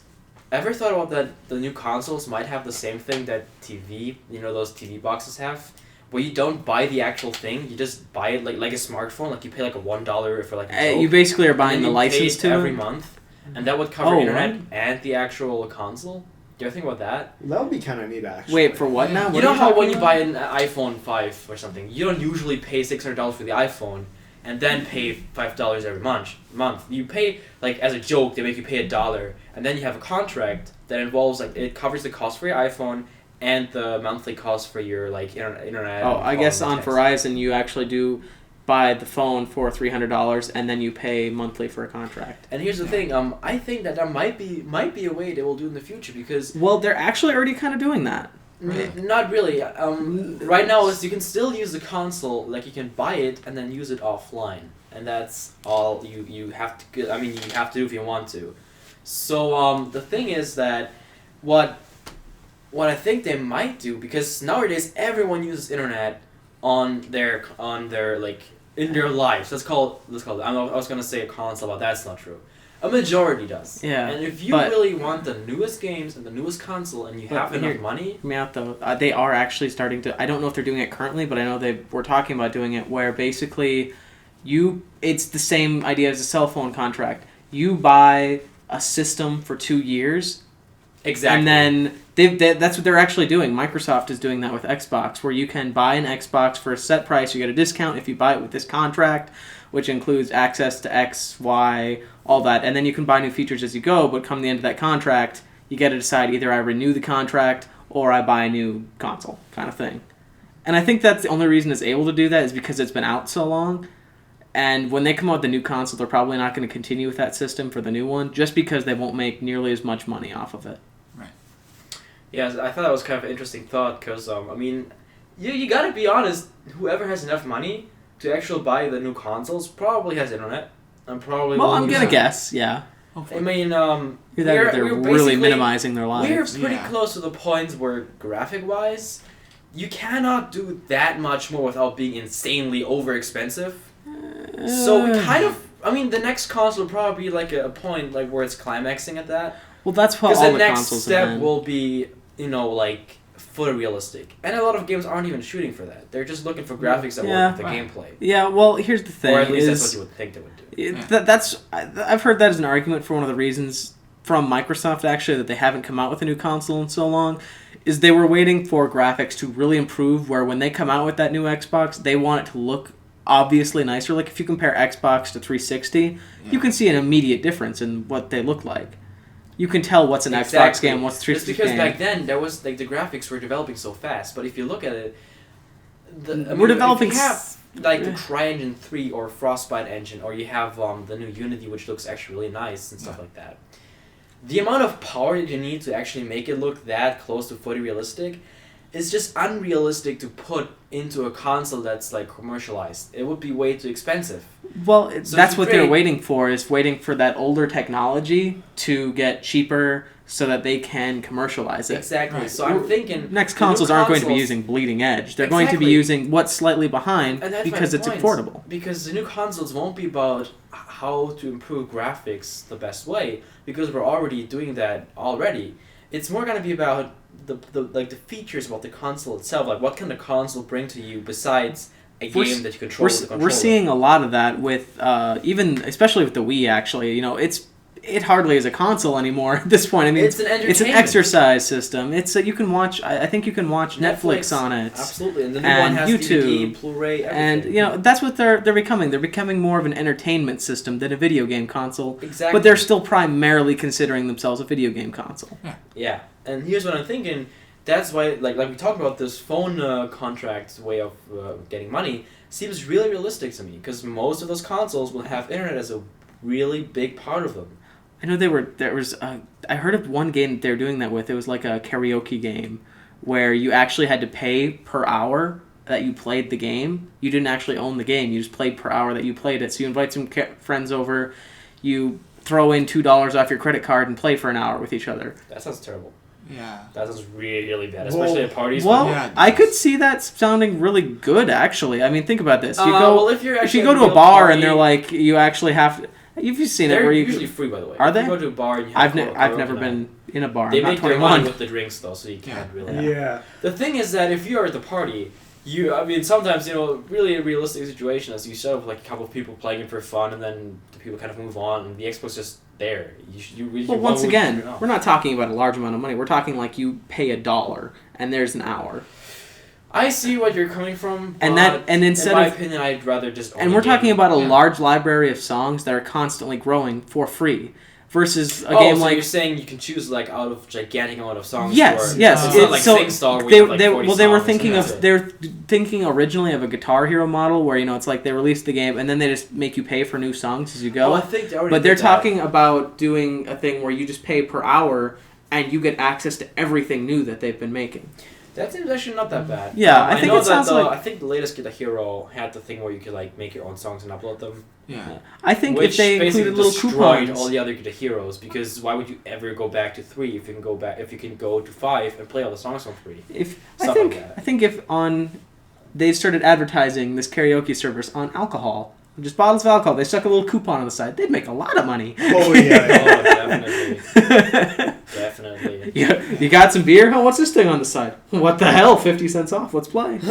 Speaker 2: Ever thought about that? The new consoles might have the same thing that those TV boxes have, where you don't buy the actual thing, you just buy it like a smartphone. Like you pay like a $1 for like a
Speaker 3: You
Speaker 2: joke,
Speaker 3: basically are
Speaker 2: and
Speaker 3: buying
Speaker 2: then
Speaker 3: the
Speaker 2: you
Speaker 3: license
Speaker 2: pay
Speaker 3: to
Speaker 2: every
Speaker 3: it.
Speaker 2: month, and that would cover
Speaker 3: Oh,
Speaker 2: internet
Speaker 3: right.
Speaker 2: and the actual console. Do you ever think about that?
Speaker 1: That would be kind of neat, actually.
Speaker 3: Wait, for what now? What
Speaker 2: You know
Speaker 3: are
Speaker 2: how when
Speaker 3: talking
Speaker 2: you
Speaker 3: about?
Speaker 2: buy an iPhone 5 or something, you don't usually pay $600 for the iPhone and then pay $5 every month. You pay, like, as a joke, they make you pay $1, and then you have a contract that involves, like, it covers the cost for your iPhone and the monthly cost for your, like, internet.
Speaker 3: Oh,
Speaker 2: and
Speaker 3: I guess
Speaker 2: calling
Speaker 3: on
Speaker 2: and text.
Speaker 3: Verizon you actually do buy the phone for $300 and then you pay monthly for a contract.
Speaker 2: And here's the thing, I think that might be a way they will do in the future, because
Speaker 3: Well, they're actually already kind of doing that.
Speaker 2: Not really. Right now, you can still use the console, like you can buy it and then use it offline, and that's all you have to. I mean, you have to do if you want to. So the thing is that what I think they might do, because nowadays everyone uses internet on their like in their lives. Let's call it. I was gonna say a console, but that's not true. A majority does.
Speaker 3: Yeah,
Speaker 2: And if you
Speaker 3: but-
Speaker 2: really want the newest games and the newest console, and you
Speaker 3: But
Speaker 2: have enough
Speaker 3: here-
Speaker 2: money.
Speaker 3: Hear me out though. They are actually starting to. I don't know if they're doing it currently, but I know they were talking about doing it where basically, it's the same idea as a cell phone contract. You buy a system for 2 years,
Speaker 2: Exactly.
Speaker 3: and then that's what they're actually doing. Microsoft is doing that with Xbox, where you can buy an Xbox for a set price. You get a discount if you buy it with this contract, which includes access to X, Y, all that. And then you can buy new features as you go, but come the end of that contract, you get to decide either I renew the contract or I buy a new console kind of thing. And I think that's the only reason it's able to do that is because it's been out so long. And when they come out with the new console, they're probably not going to continue with that system for the new one, just because they won't make nearly as much money off of it.
Speaker 2: Yeah, I thought that was kind of an interesting thought, because, I mean, you gotta be honest, whoever has enough money to actually buy the new consoles probably has internet, and probably
Speaker 3: Well,
Speaker 2: will
Speaker 3: I'm
Speaker 2: use
Speaker 3: going to
Speaker 2: it.
Speaker 3: guess, yeah.
Speaker 2: I mean,
Speaker 3: They're
Speaker 2: we're
Speaker 3: really
Speaker 2: basically-
Speaker 3: minimizing their lives.
Speaker 2: We're pretty
Speaker 4: Yeah.
Speaker 2: close to the points where, graphic-wise, you cannot do that much more without being insanely over-expensive. So we kind of, I mean, the next console will probably be like a point like where it's climaxing at that.
Speaker 3: Well, that's what
Speaker 2: Because
Speaker 3: all
Speaker 2: the
Speaker 3: the
Speaker 2: next
Speaker 3: consoles
Speaker 2: step
Speaker 3: have been.
Speaker 2: will be, like, photorealistic. And a lot of games aren't even shooting for that. They're just looking for graphics that
Speaker 3: Yeah.
Speaker 2: work with the gameplay.
Speaker 3: Yeah, well, here's the thing.
Speaker 2: Or at least that's what
Speaker 3: is,
Speaker 2: you would think they would do.
Speaker 3: I've heard that as an argument for one of the reasons from Microsoft, actually, that they haven't come out with a new console in so long, is they were waiting for graphics to really improve, where when they come out with that new Xbox, they want it to look obviously nicer. Like, if you compare Xbox to 360, you can see an immediate difference in what they look like. You can tell what's an Xbox game, what's a 360
Speaker 2: Just because
Speaker 3: game.
Speaker 2: back then, there was, like, the graphics were developing so fast. But if you look at it,
Speaker 3: We're developing
Speaker 2: if you have, like, the CryEngine 3 or Frostbite engine, or you have the new Unity, which looks actually really nice and stuff like that. The amount of power that you need to actually make it look that close to photorealistic is just unrealistic to put into a console that's, like, commercialized. It would be way too expensive.
Speaker 3: Well,
Speaker 2: So
Speaker 3: that's
Speaker 2: if you
Speaker 3: what they're
Speaker 2: create-
Speaker 3: waiting for, is waiting for that older technology to get cheaper so that they can commercialize it.
Speaker 2: Exactly.
Speaker 4: Right.
Speaker 2: So I'm thinking
Speaker 3: Next
Speaker 2: the new
Speaker 3: consoles aren't going to be
Speaker 2: consoles-
Speaker 3: using bleeding edge. They're going to be
Speaker 2: Exactly.
Speaker 3: using what's slightly behind
Speaker 2: And that's
Speaker 3: because
Speaker 2: my
Speaker 3: it's
Speaker 2: point.
Speaker 3: affordable.
Speaker 2: Because the new consoles won't be about how to improve graphics the best way because we're already doing that already. It's more going to be about the features about the console itself. Like, what can the console bring to you besides a game that you control with the controller?
Speaker 3: We're seeing a lot of that with especially with the Wii. Actually, it hardly is a console anymore at this point. I mean,
Speaker 2: it's
Speaker 3: an exercise system. It's you can watch. I think you can watch Netflix on it.
Speaker 2: Absolutely, and the new one has
Speaker 3: YouTube,
Speaker 2: DVD, Blu-ray, everything.
Speaker 3: And that's what they're becoming. They're becoming more of an entertainment system than a video game console.
Speaker 2: Exactly.
Speaker 3: But they're still primarily considering themselves a video game console.
Speaker 2: Yeah, and here's what I'm thinking. That's why, like we talked about, this phone contract way of getting money seems really realistic to me because most of those consoles will have internet as a really big part of them.
Speaker 3: I know I heard of one game that they were doing that with. It was like a karaoke game where you actually had to pay per hour that you played the game. You didn't actually own the game. You just played per hour that you played it. So you invite some friends over, you throw in $2 off your credit card and play for an hour with each other.
Speaker 2: That sounds terrible.
Speaker 4: Yeah.
Speaker 2: That sounds really, really bad, especially at parties.
Speaker 3: Well,
Speaker 4: Yeah,
Speaker 3: I could see that sounding really good, actually. I mean, think about this. You go,
Speaker 2: well, if you
Speaker 3: go to a bar and they're like, you actually have to... You've seen it
Speaker 2: they're
Speaker 3: where you
Speaker 2: usually free, by the way.
Speaker 3: Are
Speaker 2: if
Speaker 3: they?
Speaker 2: you go to a bar and you have
Speaker 3: I've never been in a bar.
Speaker 2: They
Speaker 3: I'm not
Speaker 2: make their money
Speaker 3: 21.
Speaker 2: with the drinks, though, so you can't really...
Speaker 1: Yeah.
Speaker 2: The thing is that if you're at the party, sometimes, really a realistic situation is you set up like a couple of people playing it for fun, and then the people kind of move on, and the expo's just there.
Speaker 3: Well, once again, we're not talking about a large amount of money. We're talking like you pay $1, and there's an hour.
Speaker 2: I see what you're coming from,
Speaker 3: and instead
Speaker 2: in my
Speaker 3: of
Speaker 2: opinion, I'd rather just.
Speaker 3: And we're talking about a large library of songs that are constantly growing for free, versus a game
Speaker 2: so
Speaker 3: like.
Speaker 2: You're saying you can choose like out of gigantic amount of songs.
Speaker 3: Yes, yes.
Speaker 2: It's not like SingStar where
Speaker 3: they were thinking originally of a Guitar Hero model where it's like they release the game and then they just make you pay for new songs as you go.
Speaker 2: Oh, I think they already
Speaker 3: but they're
Speaker 2: did that.
Speaker 3: talking about doing a thing where you just pay per hour and you get access to everything new that they've been making.
Speaker 2: That seems actually not that bad.
Speaker 3: Yeah, I think
Speaker 2: know
Speaker 3: it sounds
Speaker 2: that,
Speaker 3: like...
Speaker 2: I think the latest Guitar Hero had the thing where you could like make your own songs and upload them.
Speaker 4: Yeah.
Speaker 3: I think
Speaker 2: which
Speaker 3: if they included little
Speaker 2: destroyed
Speaker 3: coupons...
Speaker 2: all the other Guitar Heroes, because why would you ever go back to 3 if you can go to 5 and play all the songs on 3?
Speaker 3: I think if they started advertising this karaoke service on alcohol, just bottles of alcohol, they stuck a little coupon on the side, they'd make a lot of money.
Speaker 1: Oh yeah,
Speaker 2: definitely. Definitely.
Speaker 3: You got some beer? Oh, what's this thing on the side? What the hell? 50 cents off. Let's play.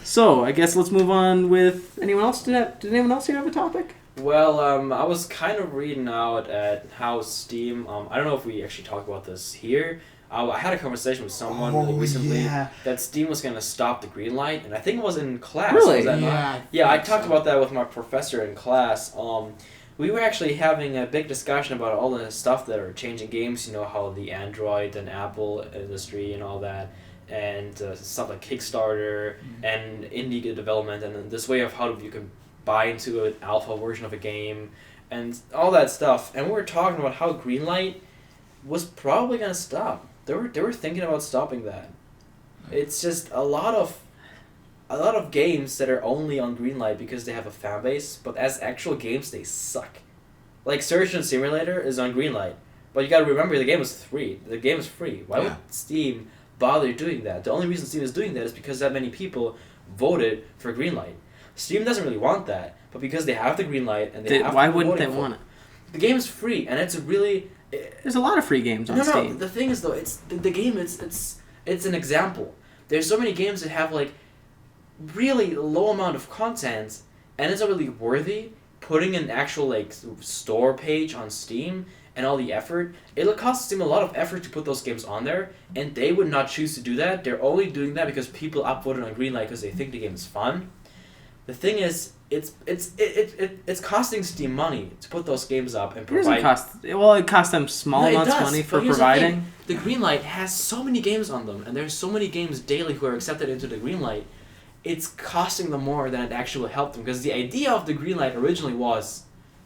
Speaker 3: So, I guess let's move on with... Anyone else? Did anyone else here have a topic?
Speaker 2: Well, I was kind of reading out at how Steam... I don't know if we actually talked about this here. I had a conversation with someone really recently that Steam was going to stop the green light, and I think it was in class.
Speaker 3: Really?
Speaker 2: Was that not? Yeah, I talked about that with my professor in class. We were actually having a big discussion about all the stuff that are changing games, how the Android and Apple industry and all that, and stuff like Kickstarter and indie development, and then this way of how you can buy into an alpha version of a game, and all that stuff. And we were talking about how Greenlight was probably going to stop. They were thinking about stopping that. It's just a lot of games that are only on Greenlight because they have a fan base, but as actual games they suck. Like Surgeon Simulator is on Greenlight, but you gotta remember the game is free. The game is free. Why would Steam bother doing that? The only reason Steam is doing that is because that many people voted for Greenlight. Steam doesn't really want that, but because they have the Greenlight and they have
Speaker 3: why wouldn't they want it?
Speaker 2: The game is free, and it's a really...
Speaker 3: There's a lot of free games on Steam.
Speaker 2: No, the thing is though, it's the game. It's an example. There's so many games that have like really low amount of content, and it's not really worthy putting an actual like store page on Steam and all the effort. It'll cost Steam a lot of effort to put those games on there, and they would not choose to do that. They're only doing that because people upvoted on Greenlight because they think the game is fun. The thing is, it's costing Steam money to put those games up and provide.
Speaker 3: It costs them small amounts of money for providing.
Speaker 2: The Greenlight has so many games on them, and there's so many games daily who are accepted into the Greenlight. It's costing them more than it actually will help them, because the idea of the Greenlight originally was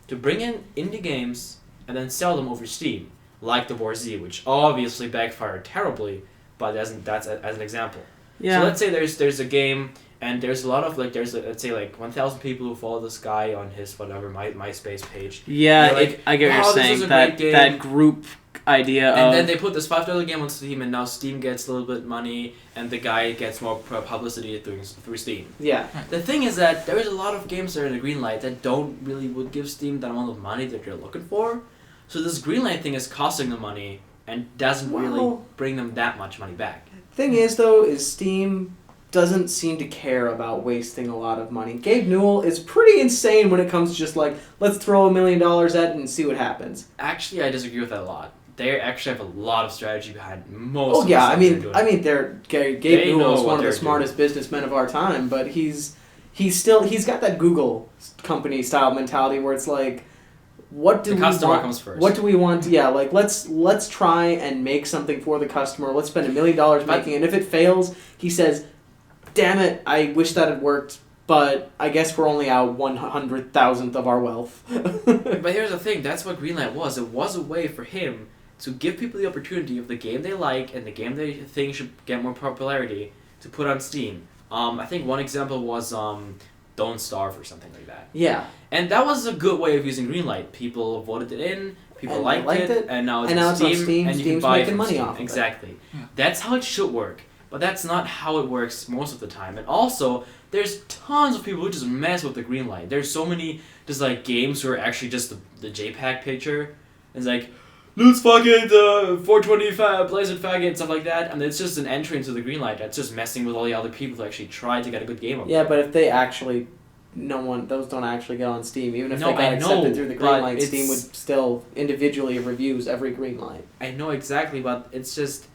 Speaker 2: to bring in indie games and then sell them over Steam, like the War Z, which obviously backfired terribly, but that's as an example.
Speaker 3: Yeah.
Speaker 2: So let's say there's a game. And there's a lot of let's say 1,000 people who follow this guy on his whatever MySpace page.
Speaker 3: Yeah,
Speaker 2: like,
Speaker 3: I get what you're saying. That group idea
Speaker 2: And
Speaker 3: of...
Speaker 2: then they put this $5 game on Steam, and now Steam gets a little bit money, and the guy gets more publicity through Steam.
Speaker 3: Yeah.
Speaker 2: The thing is that there's a lot of games that are in the green light that would give Steam that amount of money that they're looking for. So this green light thing is costing them money and doesn't really bring them that much money back.
Speaker 3: Thing is, though, is Steam doesn't seem to care about wasting a lot of money. Gabe Newell is pretty insane when it comes to just like, let's throw $1 million at it and see what happens.
Speaker 2: Actually, I disagree with that a lot. They actually have a lot of strategy behind most.
Speaker 3: Oh
Speaker 2: of
Speaker 3: yeah,
Speaker 2: the stuff they're doing.
Speaker 3: Gabe Newell is one of the smartest businessmen of our time, but he's got that Google company style mentality where it's like, what do
Speaker 2: the
Speaker 3: we
Speaker 2: customer
Speaker 3: want?
Speaker 2: comes first.
Speaker 3: What do we want? Yeah, like let's try and make something for the customer. Let's spend $1 million making it. And if it fails, he says, "Damn it! I wish that had worked, but I guess we're only out 100,000th of our wealth."
Speaker 2: But here's the thing: that's what Greenlight was. It was a way for him to give people the opportunity of the game they like and the game they think should get more popularity to put on Steam. I think one example was Don't Starve or something like that.
Speaker 3: Yeah.
Speaker 2: And that was a good way of using Greenlight. People voted it in, people liked it, and now it's on Steam, and you can buy it from
Speaker 3: money
Speaker 2: Steam.
Speaker 3: off of it.
Speaker 2: Exactly. Yeah. That's how it should work. But that's not how it works most of the time. And also, there's tons of people who just mess with the Greenlight. There's so many just like games who are actually just the JPEG picture. It's like, let's fucking 425 Blazing Faggot and stuff like that. And it's just an entry into the Greenlight that's just messing with all the other people who actually try to get a good game of it.
Speaker 3: Yeah, but if they actually... those don't actually get on Steam. Even if they got accepted through the Greenlight, Steam would still individually reviews every Greenlight.
Speaker 2: I know exactly, but it's just...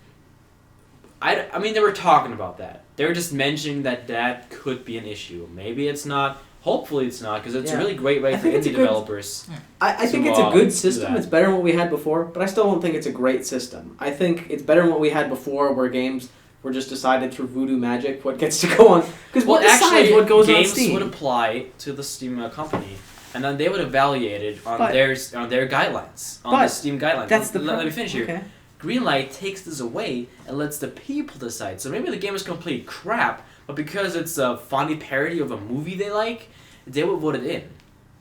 Speaker 2: I mean, they were talking about that. They were just mentioning that could be an issue. Maybe it's not. Hopefully it's not, because it's a really great way for indie developers.
Speaker 3: I think it's a good system. It's better than what we had before, but I still don't think it's a great system. I think it's better than what we had before, where games were just decided through voodoo magic what gets to go on. Because what decides what goes on Steam?
Speaker 2: Games would apply to the Steam company, and then they would evaluate it on their guidelines, on the Steam guidelines.
Speaker 3: That's
Speaker 2: let me finish here.
Speaker 3: Okay.
Speaker 2: Greenlight takes this away and lets the people decide. So maybe the game is complete crap, but because it's a funny parody of a movie they like, they will vote it in.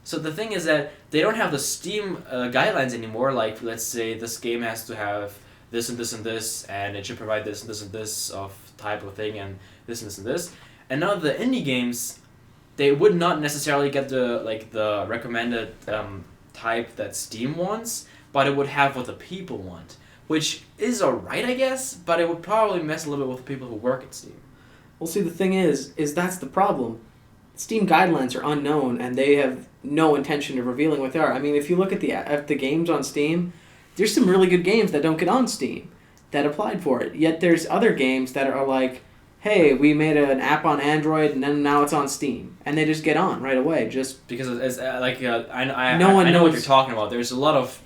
Speaker 2: So the thing is that they don't have the Steam guidelines anymore. Like, let's say this game has to have this and this and this, and it should provide this and this and this of type of thing, and this and this and this. And now the indie games, they would not necessarily get the recommended type that Steam wants, but it would have what the people want. Which is alright, I guess, but it would probably mess a little bit with the people who work at Steam.
Speaker 3: Well, see, the thing is that's the problem. Steam guidelines are unknown, and they have no intention of revealing what they are. I mean, if you look at the games on Steam, there's some really good games that don't get on Steam that applied for it. Yet there's other games that are like, hey, we made an app on Android, and then now it's on Steam, and they just get on right away. Just
Speaker 2: because I know what you're talking about. There's a lot of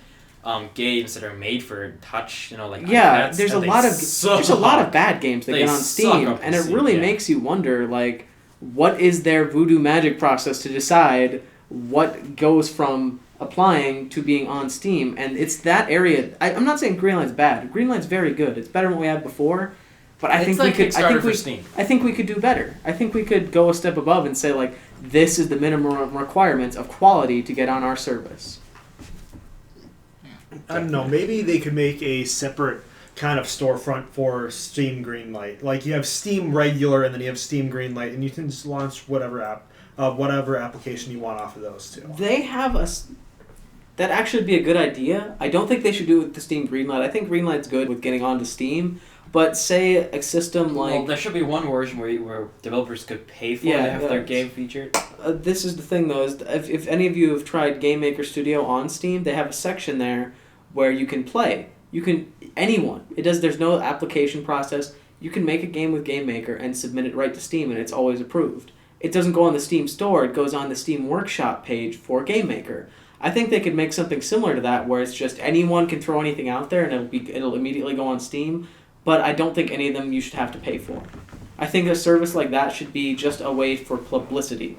Speaker 2: games that are made for touch, like iPads,
Speaker 3: there's a lot of bad games that get on Steam, and it really makes you wonder, like, what is their voodoo magic process to decide what goes from applying to being on Steam? And it's that area. I'm not saying Greenlight's bad. Greenlight's very good. It's better than what we had before, but I think we could do better. I think we could go a step above and say, like, this is the minimum requirements of quality to get on our service.
Speaker 1: I don't know. Maybe they could make a separate kind of storefront for Steam Greenlight. Like, you have Steam Regular, and then you have Steam Greenlight, and you can just launch whatever application you want off of those two.
Speaker 3: They have that actually would be a good idea. I don't think they should do it with the Steam Greenlight. I think Greenlight's good with getting onto Steam, but say a system like...
Speaker 2: Well, there should be one version where developers could pay for to have their game featured.
Speaker 3: This is the thing, though, is if any of you have tried Game Maker Studio on Steam, they have a section there where you can play. Anyone. There's no application process. You can make a game with Game Maker and submit it right to Steam, and it's always approved. It doesn't go on the Steam store, it goes on the Steam Workshop page for Game Maker. I think they could make something similar to that, where it's just anyone can throw anything out there and it'll immediately go on Steam, but I don't think any of them you should have to pay for. I think a service like that should be just a way for publicity.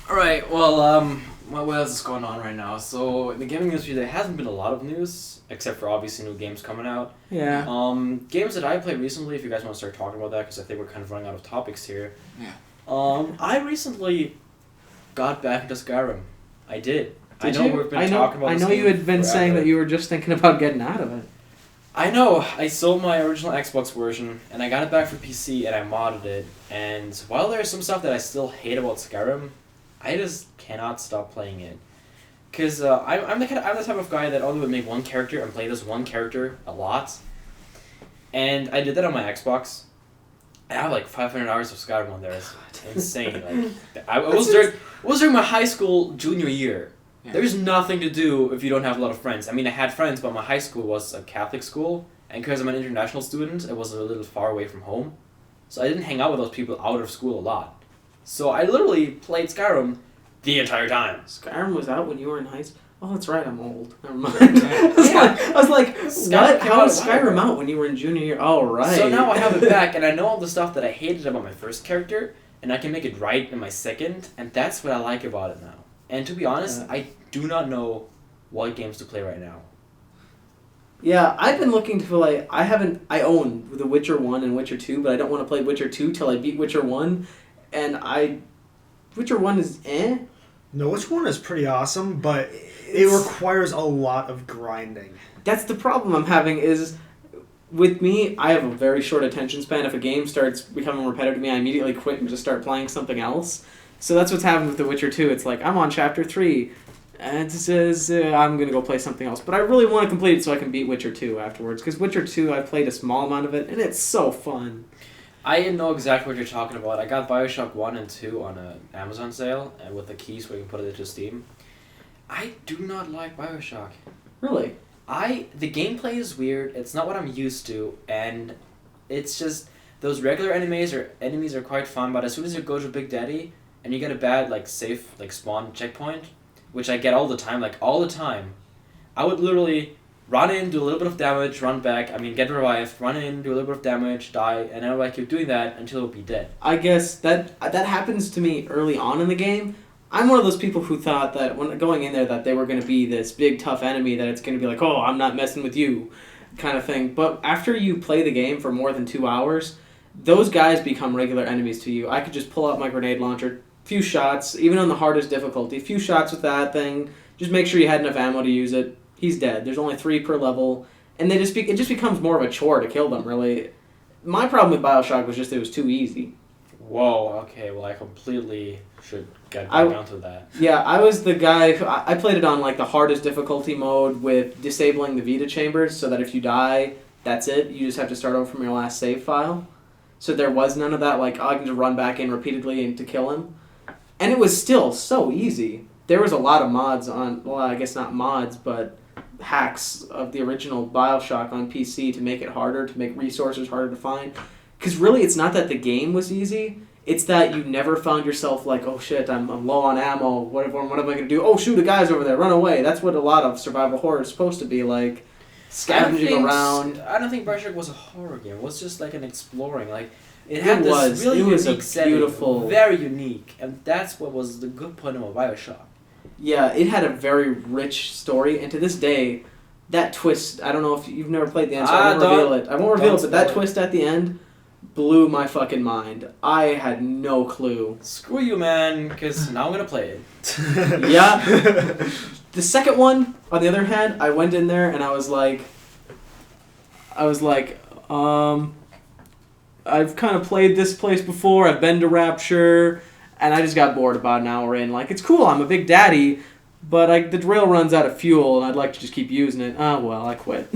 Speaker 2: Alright, well, what else is going on right now? So, in the gaming industry, there hasn't been a lot of news, except for obviously new games coming out.
Speaker 3: Yeah.
Speaker 2: Games that I played recently, if you guys want to start talking about that, because I think we're kind of running out of topics here.
Speaker 4: Yeah.
Speaker 2: I recently got back into Skyrim. I did. I know we've been talking about this
Speaker 3: I know you had been
Speaker 2: forever.
Speaker 3: saying that you were just thinking about getting out of it.
Speaker 2: I know. I sold my original Xbox version, and I got it back for PC, and I modded it. And while there's some stuff that I still hate about Skyrim, I just cannot stop playing it. Because I'm the type of guy that only would make one character and play this one character a lot. And I did that on my Xbox. I have like 500 hours of Skyrim on there. It's insane. Like, it was during my high school junior year.
Speaker 4: Yeah.
Speaker 2: There's nothing to do if you don't have a lot of friends. I mean, I had friends, but my high school was a Catholic school, and because I'm an international student, it was a little far away from home. So I didn't hang out with those people out of school a lot. So I literally played Skyrim the entire time.
Speaker 3: Skyrim was out when you were in high school? Oh, that's right, I'm old. Never mind. I was like, what? How was Skyrim out when you were in junior year? Oh, right.
Speaker 2: So now I have it back, and I know all the stuff that I hated about my first character, and I can make it right in my second, and that's what I like about it now. And to be honest, I do not know what games to play right now.
Speaker 3: Yeah, I've been looking to play. I own The Witcher 1 and Witcher 2, but I don't want to play Witcher 2 till I beat Witcher 1. And Witcher 1 is eh.
Speaker 1: No, Witcher 1 is pretty awesome, but it requires a lot of grinding.
Speaker 3: That's the problem I'm having is, with me, I have a very short attention span. If a game starts becoming repetitive to me, I immediately quit and just start playing something else. So that's what's happened with The Witcher 2. It's like, I'm on chapter 3, and it says I'm going to go play something else. But I really want to complete it so I can beat Witcher 2 afterwards. Because Witcher 2, I played a small amount of it, and it's so fun.
Speaker 2: I know exactly what you're talking about. I got Bioshock 1 and 2 on an Amazon sale, and with the keys where you can put it into Steam. I do not like Bioshock.
Speaker 3: Really?
Speaker 2: The gameplay is weird, it's not what I'm used to, and it's just, those regular enemies are quite fun, but as soon as you go to Big Daddy, and you get a bad, safe, spawn checkpoint, which I get all the time, I would literally run in, do a little bit of damage, run back, get revived, run in, do a little bit of damage, die, and I would keep doing that until it would be dead.
Speaker 3: I guess that happens to me early on in the game. I'm one of those people who thought that when going in there that they were going to be this big tough enemy, that it's going to be like, oh, I'm not messing with you, kind of thing. But after you play the game for more than 2 hours, those guys become regular enemies to you. I could just pull out my grenade launcher, few shots, even on the hardest difficulty, few shots with that thing, just make sure you had enough ammo to use it. He's dead. There's only 3 per level, and it just becomes more of a chore to kill them, really. My problem with Bioshock was just it was too easy.
Speaker 2: Whoa, okay, well I completely should get back down to that.
Speaker 3: Yeah, I was the guy who, I played it on the hardest difficulty mode with disabling the Vita chambers so that if you die, that's it. You just have to start over from your last save file. So there was none of that, I can just run back in repeatedly and to kill him. And it was still so easy. There was a lot of mods on, well, I guess not mods, but hacks of the original Bioshock on PC to make it harder, to make resources harder to find. Because really, it's not that the game was easy, it's that you never found yourself oh shit, I'm low on ammo, what am I going to do? Oh shoot, a guy's over there, run away. That's what a lot of survival horror is supposed to be, scavenging around.
Speaker 2: I don't think Bioshock was a horror game, it was just an exploring, it had this really unique setting, very unique, and that's what was the good point about Bioshock.
Speaker 3: Yeah, it had a very rich story, and to this day, that twist, I don't know if you've never played the end, so I won't reveal it. I won't reveal it, but that twist at the end blew my fucking mind. I had no clue.
Speaker 2: Screw you, man, because now I'm going to play it.
Speaker 3: Yeah. The second one, on the other hand, I went in there and I was like, I've kind of played this place before, I've been to Rapture, and I just got bored about an hour in. It's cool, I'm a big daddy, but the drill runs out of fuel, and I'd like to just keep using it. Oh, well, I quit.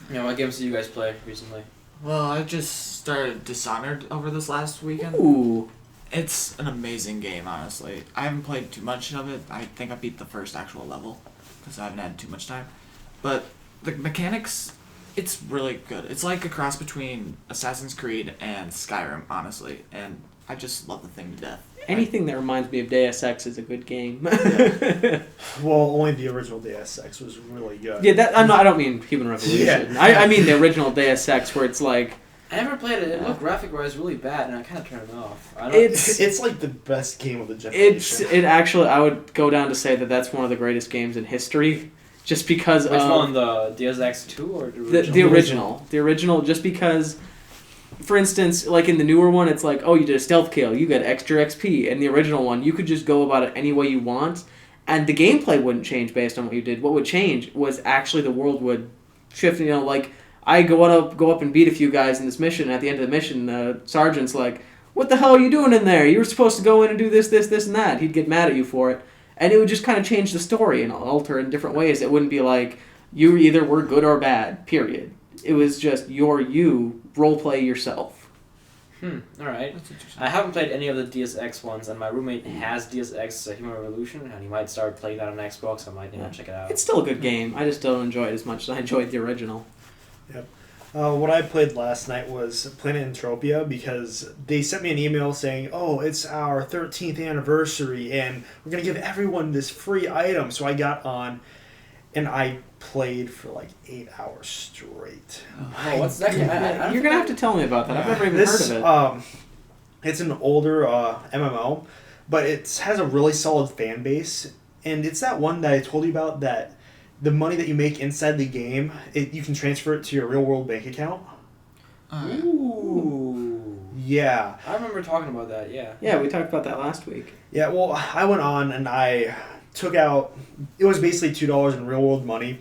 Speaker 2: What games did you guys play recently?
Speaker 4: Well, I just started Dishonored over this last weekend.
Speaker 3: Ooh.
Speaker 4: It's an amazing game, honestly. I haven't played too much of it. I think I beat the first actual level, because I haven't had too much time. But the mechanics, it's really good. It's like a cross between Assassin's Creed and Skyrim, honestly. And I just love the thing to death.
Speaker 3: Anything that reminds me of Deus Ex is a good game.
Speaker 1: Well, only the original Deus Ex was really good.
Speaker 3: Yeah, I don't mean Human Revolution.
Speaker 1: Yeah.
Speaker 3: I mean the original Deus Ex, where it's I
Speaker 2: never played it. It looked graphic-wise really bad, and I kind of turned it off.
Speaker 1: It's the best game of the generation.
Speaker 3: It actually, I would go down to say that that's one of the greatest games in history, just because
Speaker 2: Which one, the Deus Ex 2 or the original?
Speaker 3: The original, just because for instance, like in the newer one, it's like, oh, you did a stealth kill, you get extra XP. In the original one, you could just go about it any way you want, and the gameplay wouldn't change based on what you did. What would change was actually the world would shift. You know, like I go up and beat a few guys in this mission. And at the end of the mission, the sergeant's like, "What the hell are you doing in there? You were supposed to go in and do this, this, this, and that." He'd get mad at you for it, and it would just kind of change the story and alter in different ways. It wouldn't be like you either were good or bad. Period. It was just you role play yourself.
Speaker 2: Alright. I haven't played any of the Deus Ex ones, and my roommate has Deus Ex Human Revolution, and he might start playing that on Xbox. I might check it out.
Speaker 3: It's still a good game. I just don't enjoy it as much as I enjoyed the original.
Speaker 1: Yep. What I played last night was Planet Entropia because they sent me an email saying, oh, it's our 13th anniversary, and we're going to give everyone this free item. So I got on, and I played for like 8 hours straight.
Speaker 2: Oh, what's that?
Speaker 3: You're going to have to tell me about that. I've never even heard of it.
Speaker 1: It's an older MMO, but it has a really solid fan base. And it's that one that I told you about that the money that you make inside the game, you can transfer it to your real-world bank account.
Speaker 2: Ooh.
Speaker 1: Yeah.
Speaker 2: I remember talking about that, yeah.
Speaker 3: Yeah, we talked about that last week.
Speaker 1: Yeah, well, I went on and I took out, it was basically $2 in real-world money,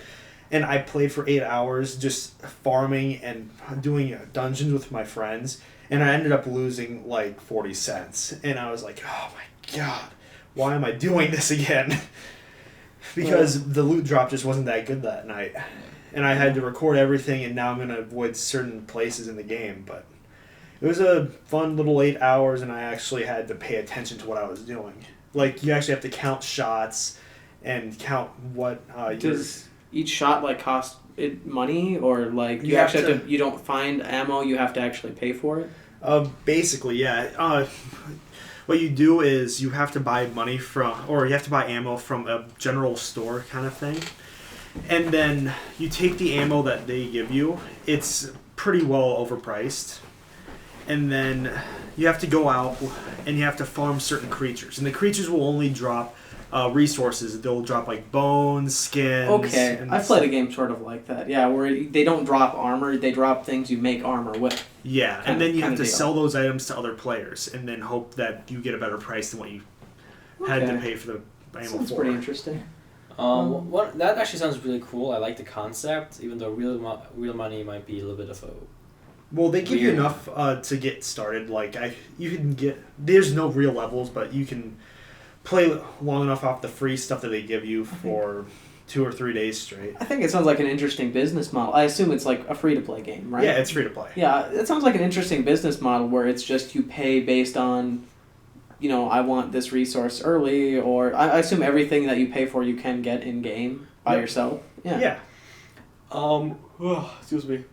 Speaker 1: and I played for 8 hours just farming and doing dungeons with my friends, and I ended up losing like 40 cents. And I was like, oh my god, why am I doing this again? Because the loot drop just wasn't that good that night. And I had to record everything, and now I'm going to avoid certain places in the game. But it was a fun little 8 hours, and I actually had to pay attention to what I was doing. Like, you actually have to count shots and count what
Speaker 3: Does each shot like cost it money, or like you
Speaker 1: have
Speaker 3: actually have to, you don't find ammo, you have to actually pay for it?
Speaker 1: Basically, yeah. What you do is you have to buy money from, or you have to buy ammo from a general store kind of thing. And then you take the ammo that they give you. It's pretty well overpriced. And then you have to go out and you have to farm certain creatures. And the creatures will only drop resources. They'll drop like bones, skins.
Speaker 3: Okay, I've played a game sort of like that. Yeah, where they don't drop armor, they drop things you make armor with.
Speaker 1: Yeah, and then you have to sell those items to other players and then hope that you get a better price than what you had to pay for the ammo for.
Speaker 3: Sounds pretty interesting.
Speaker 2: That actually sounds really cool. I like the concept, even though real money might be a little bit of a...
Speaker 1: Well, they give you enough to get started. Like, you can get... There's no real levels, but you can play long enough off the free stuff that they give you for 2 or 3 days straight.
Speaker 3: I think it sounds like an interesting business model. I assume it's like a free-to-play game, right?
Speaker 1: Yeah, it's free to play.
Speaker 3: Yeah, it sounds like an interesting business model where it's just you pay based on, you know, I want this resource early, or I assume everything that you pay for you can get in-game by yourself. Yeah.
Speaker 2: Excuse me.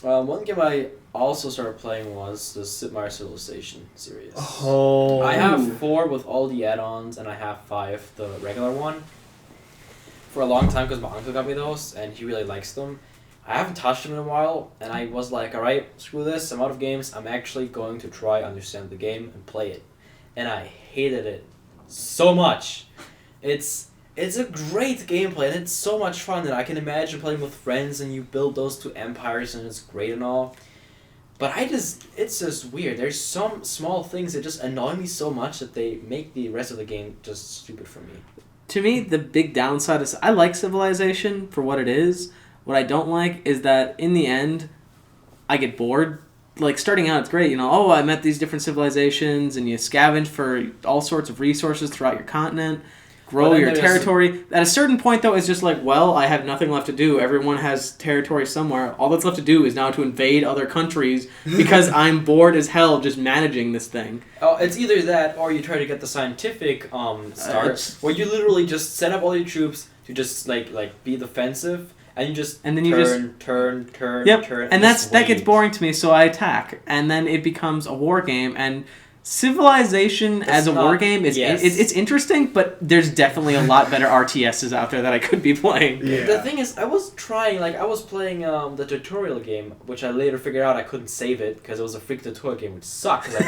Speaker 2: One game I also started playing was the Sid Meier's Civilization series.
Speaker 1: Oh.
Speaker 2: I have 4 with all the add-ons, and I have 5 the regular one. For a long time, because my uncle got me those, and he really likes them. I haven't touched them in a while, and I was like, alright, screw this, I'm out of games. I'm actually going to try understand the game and play it. And I hated it so much. It's a great gameplay, and it's so much fun, and I can imagine playing with friends, and you build those 2 empires, and it's great and all. But it's just weird. There's some small things that just annoy me so much that they make the rest of the game just stupid for me.
Speaker 3: To me, the big downside is I like Civilization for what it is. What I don't like is that in the end, I get bored. Like, starting out, it's great. You know, oh, I met these different civilizations, and you scavenge for all sorts of resources throughout your continent, grow your territory. At a certain point, though, it's just like, well, I have nothing left to do. Everyone has territory somewhere. All that's left to do is now to invade other countries because I'm bored as hell just managing this thing.
Speaker 2: Oh, it's either that or you try to get the scientific start, where you literally just set up all your troops to just like be defensive, and you just turn.
Speaker 3: Yep,
Speaker 2: turn,
Speaker 3: and that gets boring to me, so I attack, and then it becomes a war game. And Civilization as a war game is it's interesting, but there's definitely a lot better RTSs out there that I could be playing.
Speaker 1: Yeah.
Speaker 2: The thing is, I was playing the tutorial game, which I later figured out I couldn't save it because it was a freak tutorial game, which sucked. It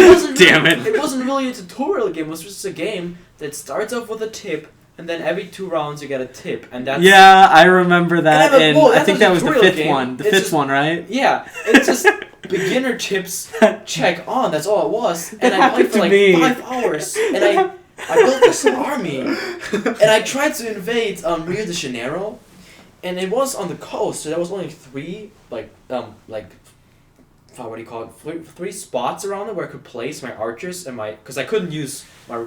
Speaker 2: wasn't
Speaker 3: Damn it!
Speaker 2: It wasn't really a tutorial game. It was just a game that starts off with a tip, and then every 2 rounds you get a tip, and that's
Speaker 3: Yeah, I remember that.
Speaker 2: And I'm like, whoa,
Speaker 3: I
Speaker 2: that's
Speaker 3: think
Speaker 2: a
Speaker 3: that was the
Speaker 2: tutorial
Speaker 3: 5th
Speaker 2: game.
Speaker 3: one. The
Speaker 2: It's
Speaker 3: 5th
Speaker 2: just-
Speaker 3: one, right?
Speaker 2: Yeah, it's just beginner tips check on. That's all it was.
Speaker 3: That
Speaker 2: And I played
Speaker 3: happened
Speaker 2: for
Speaker 3: to
Speaker 2: like
Speaker 3: me.
Speaker 2: 5 hours, and I built this army, and I tried to invade Rio de Janeiro, and it was on the coast, so there was only 3 what do you call it? 3 spots around it where I could place my archers and because I couldn't use my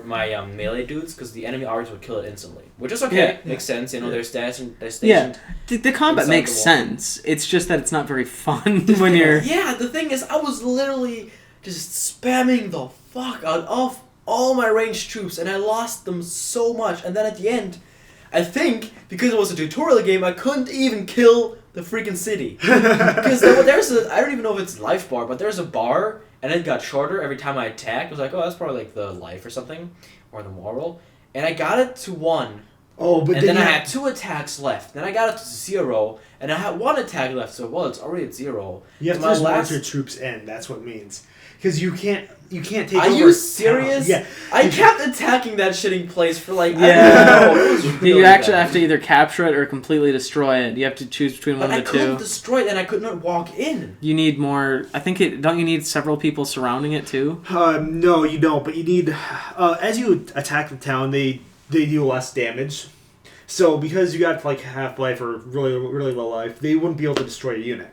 Speaker 2: melee dudes because the enemy archers would kill it instantly, which is okay.
Speaker 3: Yeah.
Speaker 2: Makes sense. You know, they're stationed.
Speaker 3: The combat
Speaker 2: inside
Speaker 3: makes
Speaker 2: the wall.
Speaker 3: sense. It's just that it's not very fun when you're...
Speaker 2: Yeah, the thing is, I was literally just spamming the fuck out of all my ranged troops, and I lost them so much. And then at the end, I think because it was a tutorial game, I couldn't even kill the freaking city because there's I don't even know if it's life bar, but there's a bar, and it got shorter every time I attacked. I was like, oh, that's probably like the life or something, or the moral, and I got it to 1.
Speaker 1: Oh, but
Speaker 2: And then I had 2 attacks left. Then I got it to 0, and I had 1 attack left. So it's already at 0.
Speaker 1: you have
Speaker 2: So
Speaker 1: to
Speaker 2: my
Speaker 1: just
Speaker 2: last-
Speaker 1: want your troops in. That's what it means. Because you can't take
Speaker 2: Are
Speaker 1: over
Speaker 2: you
Speaker 1: a
Speaker 2: serious?
Speaker 1: town. Yeah.
Speaker 2: I kept attacking that shitting place for like
Speaker 3: Yeah.
Speaker 2: I don't know. It was
Speaker 3: You
Speaker 2: really
Speaker 3: actually
Speaker 2: bad.
Speaker 3: have to either capture it or completely destroy it. You have to choose between
Speaker 2: But
Speaker 3: one
Speaker 2: I
Speaker 3: of the
Speaker 2: couldn't
Speaker 3: 2.
Speaker 2: destroy it, and I could not walk in.
Speaker 3: You need more... I think don't you need several people surrounding it too?
Speaker 1: No, you don't. But you need as you attack the town, they do less damage. So because you got like half-life or really low life, they wouldn't be able to destroy a unit.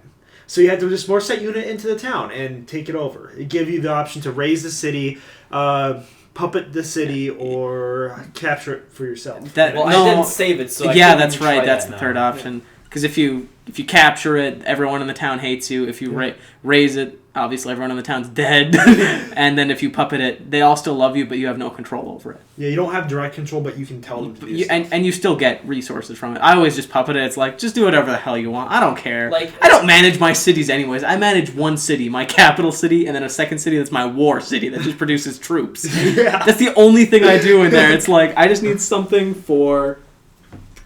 Speaker 1: So you had to just more set unit into the town and take it over. It gave you the option to raise the city, puppet the city, or capture it for yourself.
Speaker 2: I didn't save it, so I
Speaker 3: yeah,
Speaker 2: couldn't
Speaker 3: that's
Speaker 2: even
Speaker 3: right.
Speaker 2: try
Speaker 3: That's
Speaker 2: that
Speaker 3: the
Speaker 2: now.
Speaker 3: third option. Because if you capture it, everyone in the town hates you. If you raise it, obviously everyone in the town's dead. And then if you puppet it, they all still love you, but you have no control over it.
Speaker 1: Yeah, you don't have direct control, but you can tell them to do stuff.
Speaker 3: And you still get resources from it. I always just puppet it. It's like, just do whatever the hell you want. I don't care.
Speaker 2: Like,
Speaker 3: I don't manage my cities anyways. I manage one city, my capital city, and then a second city that's my war city that just produces troops.
Speaker 1: Yeah.
Speaker 3: That's the only thing I do in there. It's like, I just need something for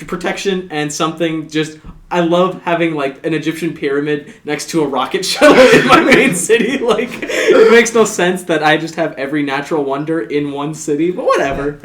Speaker 3: protection and something just... I love having like an Egyptian pyramid next to a rocket shuttle in my main city. Like, it makes no sense that I just have every natural wonder in one city, but whatever.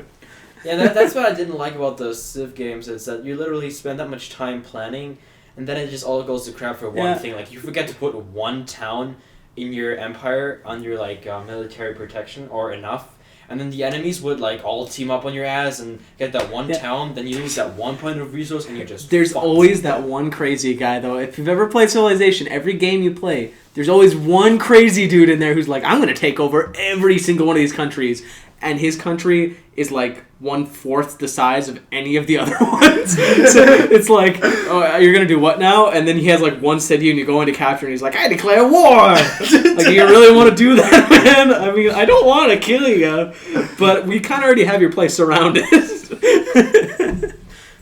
Speaker 2: Yeah, that's what I didn't like about the Civ games, is that you literally spend that much time planning, and then it just all goes to crap for one thing. Like, you forget to put 1 town in your empire on your like military protection or enough, and then the enemies would like all team up on your ass and get that 1 town. Then you lose that 1 point of resource, and you're just
Speaker 3: There's
Speaker 2: fucked.
Speaker 3: always that one crazy guy, though. If you've ever played Civilization, every game you play, there's always one crazy dude in there who's like, I'm going to take over every single one of these countries. And his country is like 1/4 the size of any of the other ones. So it's like, oh, you're going to do what now? And then he has like one city and you go into capture and he's like, I declare war! Like, you really want to do that, man? I mean, I don't want to kill you. But we kind of already have your place surrounded.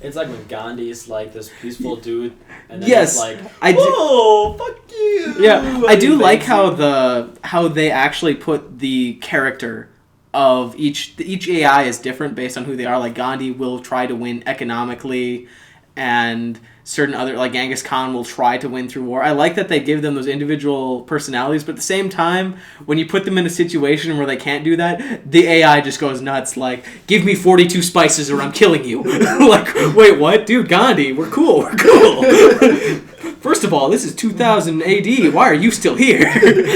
Speaker 2: It's like when Gandhi's like this peaceful dude, and then
Speaker 3: Yes,
Speaker 2: it's like,
Speaker 3: I do-
Speaker 2: whoa, fuck you!
Speaker 3: Yeah, I do
Speaker 2: And
Speaker 3: like
Speaker 2: he
Speaker 3: how they actually put the character of each AI is different based on who they are. Like Gandhi will try to win economically, and certain other like Genghis Khan will try to win through war. I like that they give them those individual personalities, but at the same time, when you put them in a situation where they can't do that, the AI just goes nuts. Like, give me 42 spices or I'm killing you. Like, wait, what, dude? Gandhi, we're cool. First of all, this is 2000 AD. Why are you still here?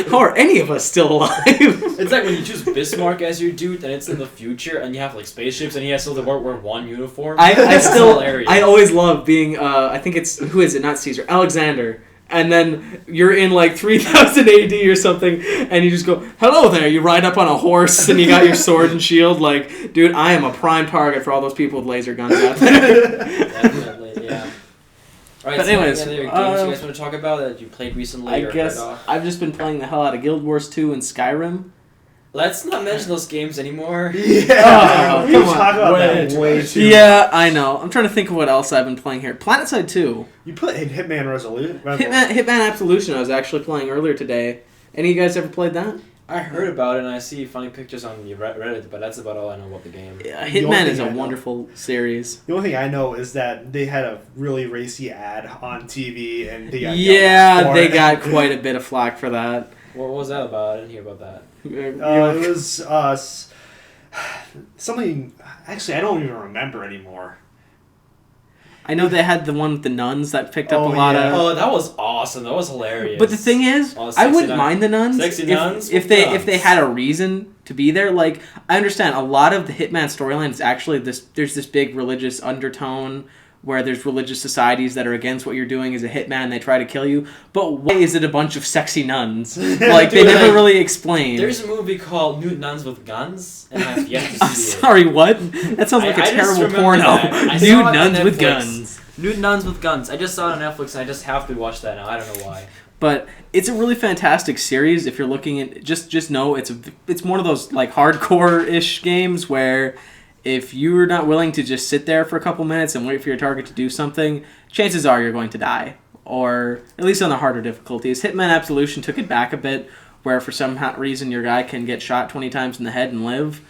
Speaker 3: How are any of us still alive?
Speaker 2: It's like when you choose Bismarck as your dude, and it's in the future, and you have like spaceships, and he has to wear 1 uniform.
Speaker 3: I
Speaker 2: That's
Speaker 3: still,
Speaker 2: hilarious.
Speaker 3: I always love being, I think it's, who is it? Not Caesar, Alexander. And then you're in like 3000 AD or something, and you just go, hello there. You ride up on a horse, and you got your sword and shield. Like, dude, I am a prime target for all those people with laser guns out there.
Speaker 2: Definitely, yeah. Alright,
Speaker 3: But
Speaker 2: so
Speaker 3: anyways,
Speaker 2: any other games you guys want to talk about that you played recently
Speaker 3: I
Speaker 2: or
Speaker 3: guess
Speaker 2: heard of?
Speaker 3: I've just been playing the hell out of Guild Wars 2 and Skyrim.
Speaker 2: Let's not mention those games anymore.
Speaker 1: Yeah,
Speaker 3: Oh,
Speaker 1: we
Speaker 3: come on.
Speaker 1: talk about
Speaker 2: Way
Speaker 1: that
Speaker 2: too
Speaker 1: way
Speaker 2: much.
Speaker 1: too.
Speaker 3: Yeah, I know. I'm trying to think of what else I've been playing here. PlanetSide 2.
Speaker 1: You put Hitman Resolute.
Speaker 3: Hitman Absolution I was actually playing earlier today. Any of you guys ever played that?
Speaker 2: I heard about it and I see funny pictures on Reddit, but that's about all I know about the game.
Speaker 3: Yeah,
Speaker 1: The only
Speaker 3: Hitman is
Speaker 1: thing
Speaker 3: a
Speaker 1: I know-
Speaker 3: wonderful series.
Speaker 1: The only thing I know is that they had a really racy ad on TV, and they got
Speaker 3: Yeah, they
Speaker 1: for it.
Speaker 3: got quite a bit of flack for that.
Speaker 2: What was that about? I didn't hear about that.
Speaker 1: It was something. Actually, I don't even remember anymore.
Speaker 3: I know they had the one with the nuns that picked up a lot
Speaker 1: yeah.
Speaker 3: of.
Speaker 2: Oh, that was awesome. That was hilarious.
Speaker 3: But the thing is,
Speaker 2: Oh,
Speaker 3: I
Speaker 2: sexy
Speaker 3: wouldn't
Speaker 2: nun-
Speaker 3: mind the nuns
Speaker 2: sexy nuns
Speaker 3: if
Speaker 2: with
Speaker 3: they
Speaker 2: guns.
Speaker 3: had a reason to be there. Like, I understand a lot of the Hitman storyline is actually this. There's this big religious undertone where there's religious societies that are against what you're doing as a hitman. They try to kill you. But why is it a bunch of sexy nuns? Like, they
Speaker 2: Dude,
Speaker 3: never
Speaker 2: like,
Speaker 3: really explain.
Speaker 2: There's a movie called Nude Nuns with Guns, and I've yet to see
Speaker 3: I'm
Speaker 2: it.
Speaker 3: sorry, what? That sounds like a
Speaker 2: I just
Speaker 3: terrible
Speaker 2: remember
Speaker 3: porno.
Speaker 2: that. I saw
Speaker 3: Nude
Speaker 2: it on
Speaker 3: nuns with
Speaker 2: Netflix.
Speaker 3: guns.
Speaker 2: Nude Nuns with Guns. I just saw it on Netflix, and I just have to watch that now. I don't know why.
Speaker 3: But it's a really fantastic series. If you're looking at just know it's one of those like hardcore-ish games where if you're not willing to just sit there for a couple minutes and wait for your target to do something, chances are you're going to die. Or at least on the harder difficulties. Hitman Absolution took it back a bit, where for some reason your guy can get shot 20 times in the head and live.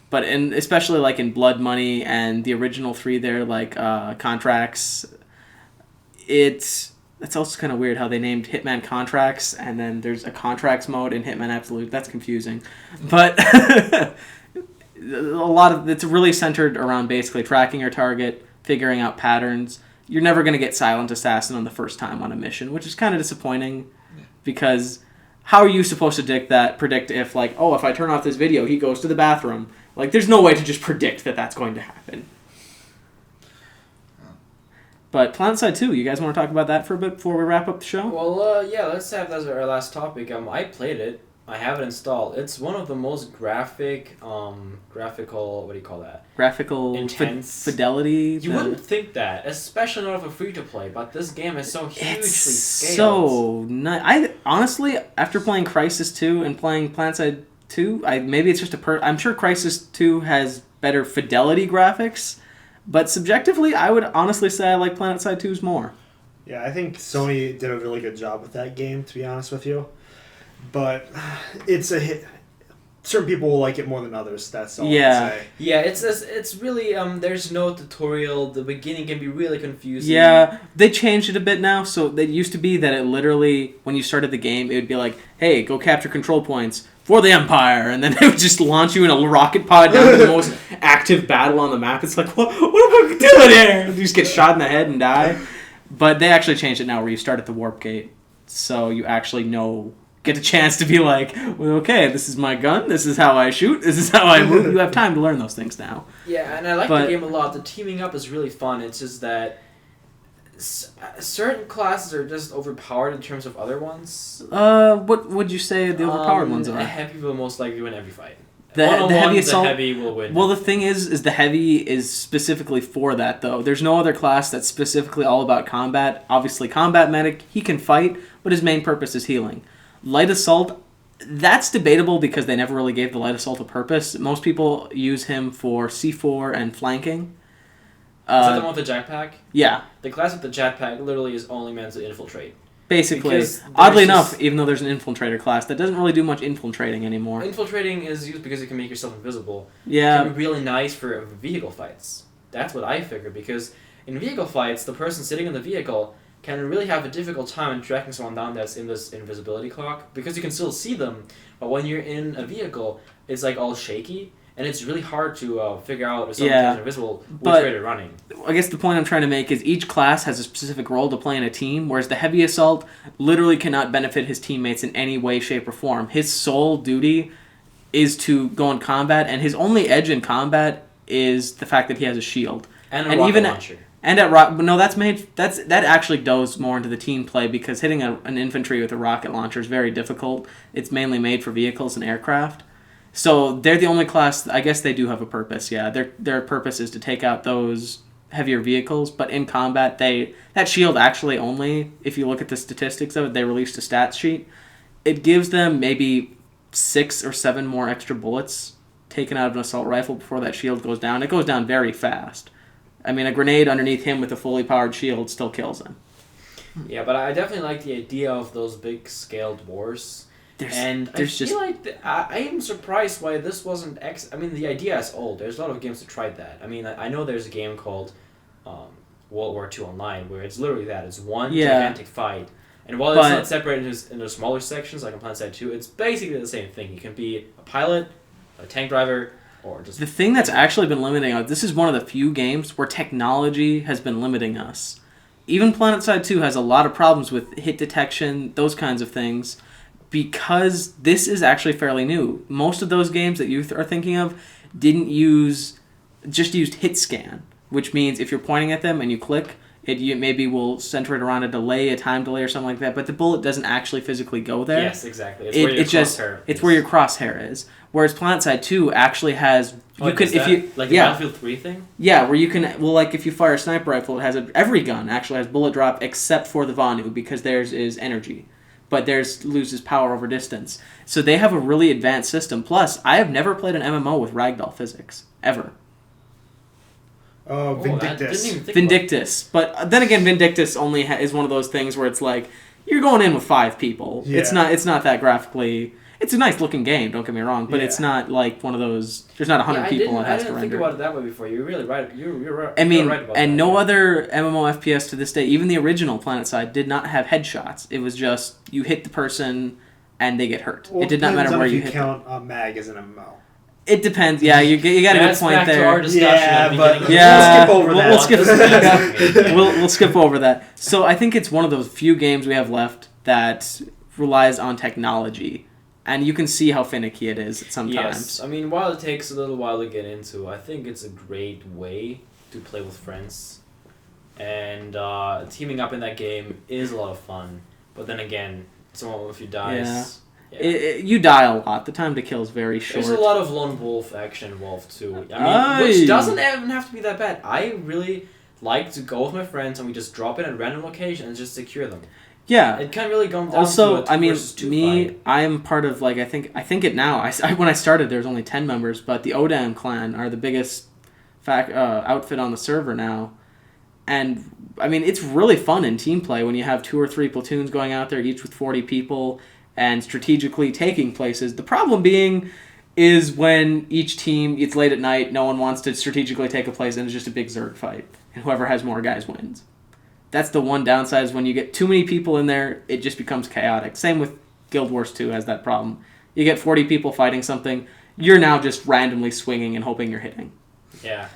Speaker 3: But especially like in Blood Money and the original 3 there, like Contracts, that's also kind of weird how they named Hitman Contracts, and then there's a Contracts mode in Hitman Absolute. That's confusing. But a lot of it's really centered around basically tracking your target, figuring out patterns. You're never going to get Silent Assassin on the first time on a mission, which is kind of disappointing because how are you supposed to predict if like, oh, if I turn off this video, he goes to the bathroom? Like, there's no way to just predict that that's going to happen. But PlanetSide 2, you guys want to talk about that for a bit before we wrap up the show?
Speaker 2: Well, yeah, let's have that as our last topic. I played it. I have it installed. It's one of the most graphical, what do you call that?
Speaker 3: Graphical
Speaker 2: Intense.
Speaker 3: Fidelity.
Speaker 2: You wouldn't think that, especially not if a free-to-play, but this game is so hugely
Speaker 3: It's
Speaker 2: scaled.
Speaker 3: so nice. I honestly, after playing Crysis 2 and playing PlanetSide 2, maybe it's just I'm sure Crysis 2 has better fidelity graphics, but subjectively, I would honestly say I like PlanetSide 2's more.
Speaker 1: Yeah, I think Sony did a really good job with that game, to be honest with you. But it's a hit. Certain people will like it more than others. That's all
Speaker 3: Yeah.
Speaker 1: I say.
Speaker 2: Yeah, it's really there's no tutorial. The beginning can be really confusing.
Speaker 3: Yeah, they changed it a bit now. So it used to be that it literally, when you started the game, it would be like, hey, go capture control points for the Empire. And then it would just launch you in a rocket pod down to the most active battle on the map. It's like, what am I doing here? You just get shot in the head and die. But they actually changed it now where you start at the warp gate. So you actually get a chance to be like, well, okay, this is my gun, this is how I shoot, this is how I move. You have time to learn those things now.
Speaker 2: Yeah, and I like the game a lot. The teaming up is really fun. It's just that certain classes are just overpowered in terms of other ones.
Speaker 3: What would you say the overpowered ones are?
Speaker 2: The heavy will most likely win every fight.
Speaker 3: The heavy assault.
Speaker 2: The heavy will win.
Speaker 3: Well, the thing is the heavy is specifically for that though. There's no other class that's specifically all about combat. Obviously, combat medic, he can fight, but his main purpose is healing. Light assault, that's debatable because they never really gave the light assault a purpose. Most people use him for C4 and flanking.
Speaker 2: Is that the one with the jetpack?
Speaker 3: Yeah.
Speaker 2: The class with the jetpack literally is only meant to infiltrate.
Speaker 3: Basically.
Speaker 2: Because
Speaker 3: Oddly
Speaker 2: there's
Speaker 3: enough,
Speaker 2: just-
Speaker 3: even though there's an infiltrator class, that doesn't really do much infiltrating anymore.
Speaker 2: Infiltrating is used because it can make yourself invisible. It
Speaker 3: Yeah.
Speaker 2: can be really nice for vehicle fights. That's what I figured, because in vehicle fights, the person sitting in the vehicle can really have a difficult time in tracking someone down that's in this invisibility clock, because you can still see them, but when you're in a vehicle, it's like all shaky, and it's really hard to figure out if someone is invisible, which way they're running.
Speaker 3: I guess the point I'm trying to make is each class has a specific role to play in a team, whereas the heavy assault literally cannot benefit his teammates in any way, shape, or form. His sole duty is to go in combat, and his only edge in combat is the fact that he has a shield.
Speaker 2: And a rocket launcher.
Speaker 3: And that actually goes more into the team play because hitting an infantry with a rocket launcher is very difficult. It's mainly made for vehicles and aircraft. So they're the only class. I guess they do have a purpose. Yeah, their purpose is to take out those heavier vehicles. But in combat, that shield actually only, if you look at the statistics of it, they released a stats sheet. It gives them maybe 6 or 7 more extra bullets taken out of an assault rifle before that shield goes down. It goes down very fast. I mean, a grenade underneath him with a fully powered shield still kills him.
Speaker 2: Yeah, but I definitely like the idea of those big scaled wars. I feel like I am surprised why this wasn't I mean, the idea is old. There's a lot of games that tried that. I mean, I know there's a game called World War II Online where it's literally that. It's one gigantic fight. And while it's not separated into smaller sections like in PlanetSide 2, it's basically the same thing. You can be a pilot, a tank driver, or just
Speaker 3: The thing that's actually been limiting us, this is one of the few games where technology has been limiting us. Even PlanetSide 2 has a lot of problems with hit detection, those kinds of things, because this is actually fairly new. Most of those games that you are thinking of just used hit scan, which means if you're pointing at them and you click, it maybe will center it around a delay, a time delay or something like that, but the bullet doesn't actually physically go there.
Speaker 2: Yes, exactly. It's where your crosshair is.
Speaker 3: It's where your crosshair is. Whereas PlanetSide 2 actually has
Speaker 2: the Battlefield 3 thing?
Speaker 3: Yeah, where you can if you fire a sniper rifle, it has every gun actually has bullet drop except for the Vanu because theirs is energy. But theirs loses power over distance. So they have a really advanced system. Plus, I have never played an MMO with ragdoll physics ever.
Speaker 1: Oh, Vindictus.
Speaker 3: Vindictus. But then again, Vindictus only is one of those things where it's like, you're going in with 5 people. Yeah. It's not that graphically... It's a nice looking game, don't get me wrong, but it's not like one of those... There's not 100 people it has to render.
Speaker 2: I didn't think about it that way before. You're really right. You're right.
Speaker 3: I mean,
Speaker 2: right about
Speaker 3: and
Speaker 2: that,
Speaker 3: no other MMO FPS to this day, even the original PlanetSide, did not have headshots. It was just, you hit the person and they get hurt.
Speaker 1: Well,
Speaker 3: it did not matter where you hit them.
Speaker 1: If you count MAG as an MMO.
Speaker 3: It depends. Yeah, you got a good point there.
Speaker 2: To our discussion
Speaker 1: but
Speaker 3: yeah,
Speaker 1: we'll skip over that.
Speaker 3: We'll skip over that. So I think it's one of those few games we have left that relies on technology, and you can see how finicky it is sometimes.
Speaker 2: Yes, I mean, while it takes a little while to get into, I think it's a great way to play with friends, and teaming up in that game is a lot of fun. But then again, if you die.
Speaker 3: Yeah. You die a lot. The time to kill is very short.
Speaker 2: There's a lot of lone wolf action involved too. I mean, which doesn't even have to be that bad. I really like to go with my friends and we just drop in at random locations and just secure them.
Speaker 3: Yeah.
Speaker 2: It can really go down
Speaker 3: also,
Speaker 2: to a 2 versus 2 fight.
Speaker 3: I am part of I think it now. When I started, there was only 10 members, but the Odam clan are the biggest outfit on the server now. And I mean, it's really fun in team play when you have 2 or 3 platoons going out there, each with 40 people. And strategically taking places. The problem being is when each team, it's late at night, no one wants to strategically take a place, and it's just a big Zerg fight. And whoever has more guys wins. That's the one downside, is when you get too many people in there, it just becomes chaotic. Same with Guild Wars 2 has that problem. You get 40 people fighting something, you're now just randomly swinging and hoping you're hitting.
Speaker 2: Yeah.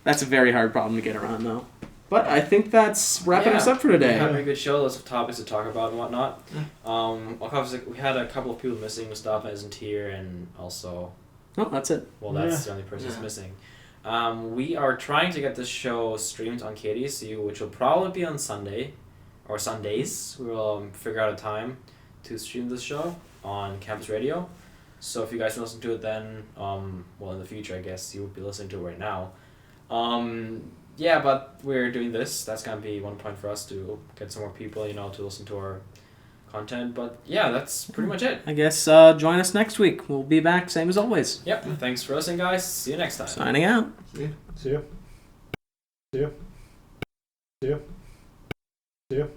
Speaker 3: That's a very hard problem to get around, though. But I think that's wrapping us up for today.
Speaker 2: We had a good show, lots of topics to talk about and whatnot. We had a couple of people missing. Mustafa isn't here, and also...
Speaker 3: Oh, that's it.
Speaker 2: Well, that's the only person that's missing. We are trying to get this show streamed on KDSU, which will probably be on Sunday, or Sundays. We will figure out a time to stream this show on campus radio. So if you guys listen to it then, in the future, I guess you would be listening to it right now. Yeah, but we're doing this. That's going to be one point for us to get some more people, to listen to our content. But yeah, that's pretty much it.
Speaker 3: I guess join us next week. We'll be back, same as always.
Speaker 2: Yep. Thanks for listening, guys. See you next time.
Speaker 3: Signing out.
Speaker 1: See you. See you. See you. See you.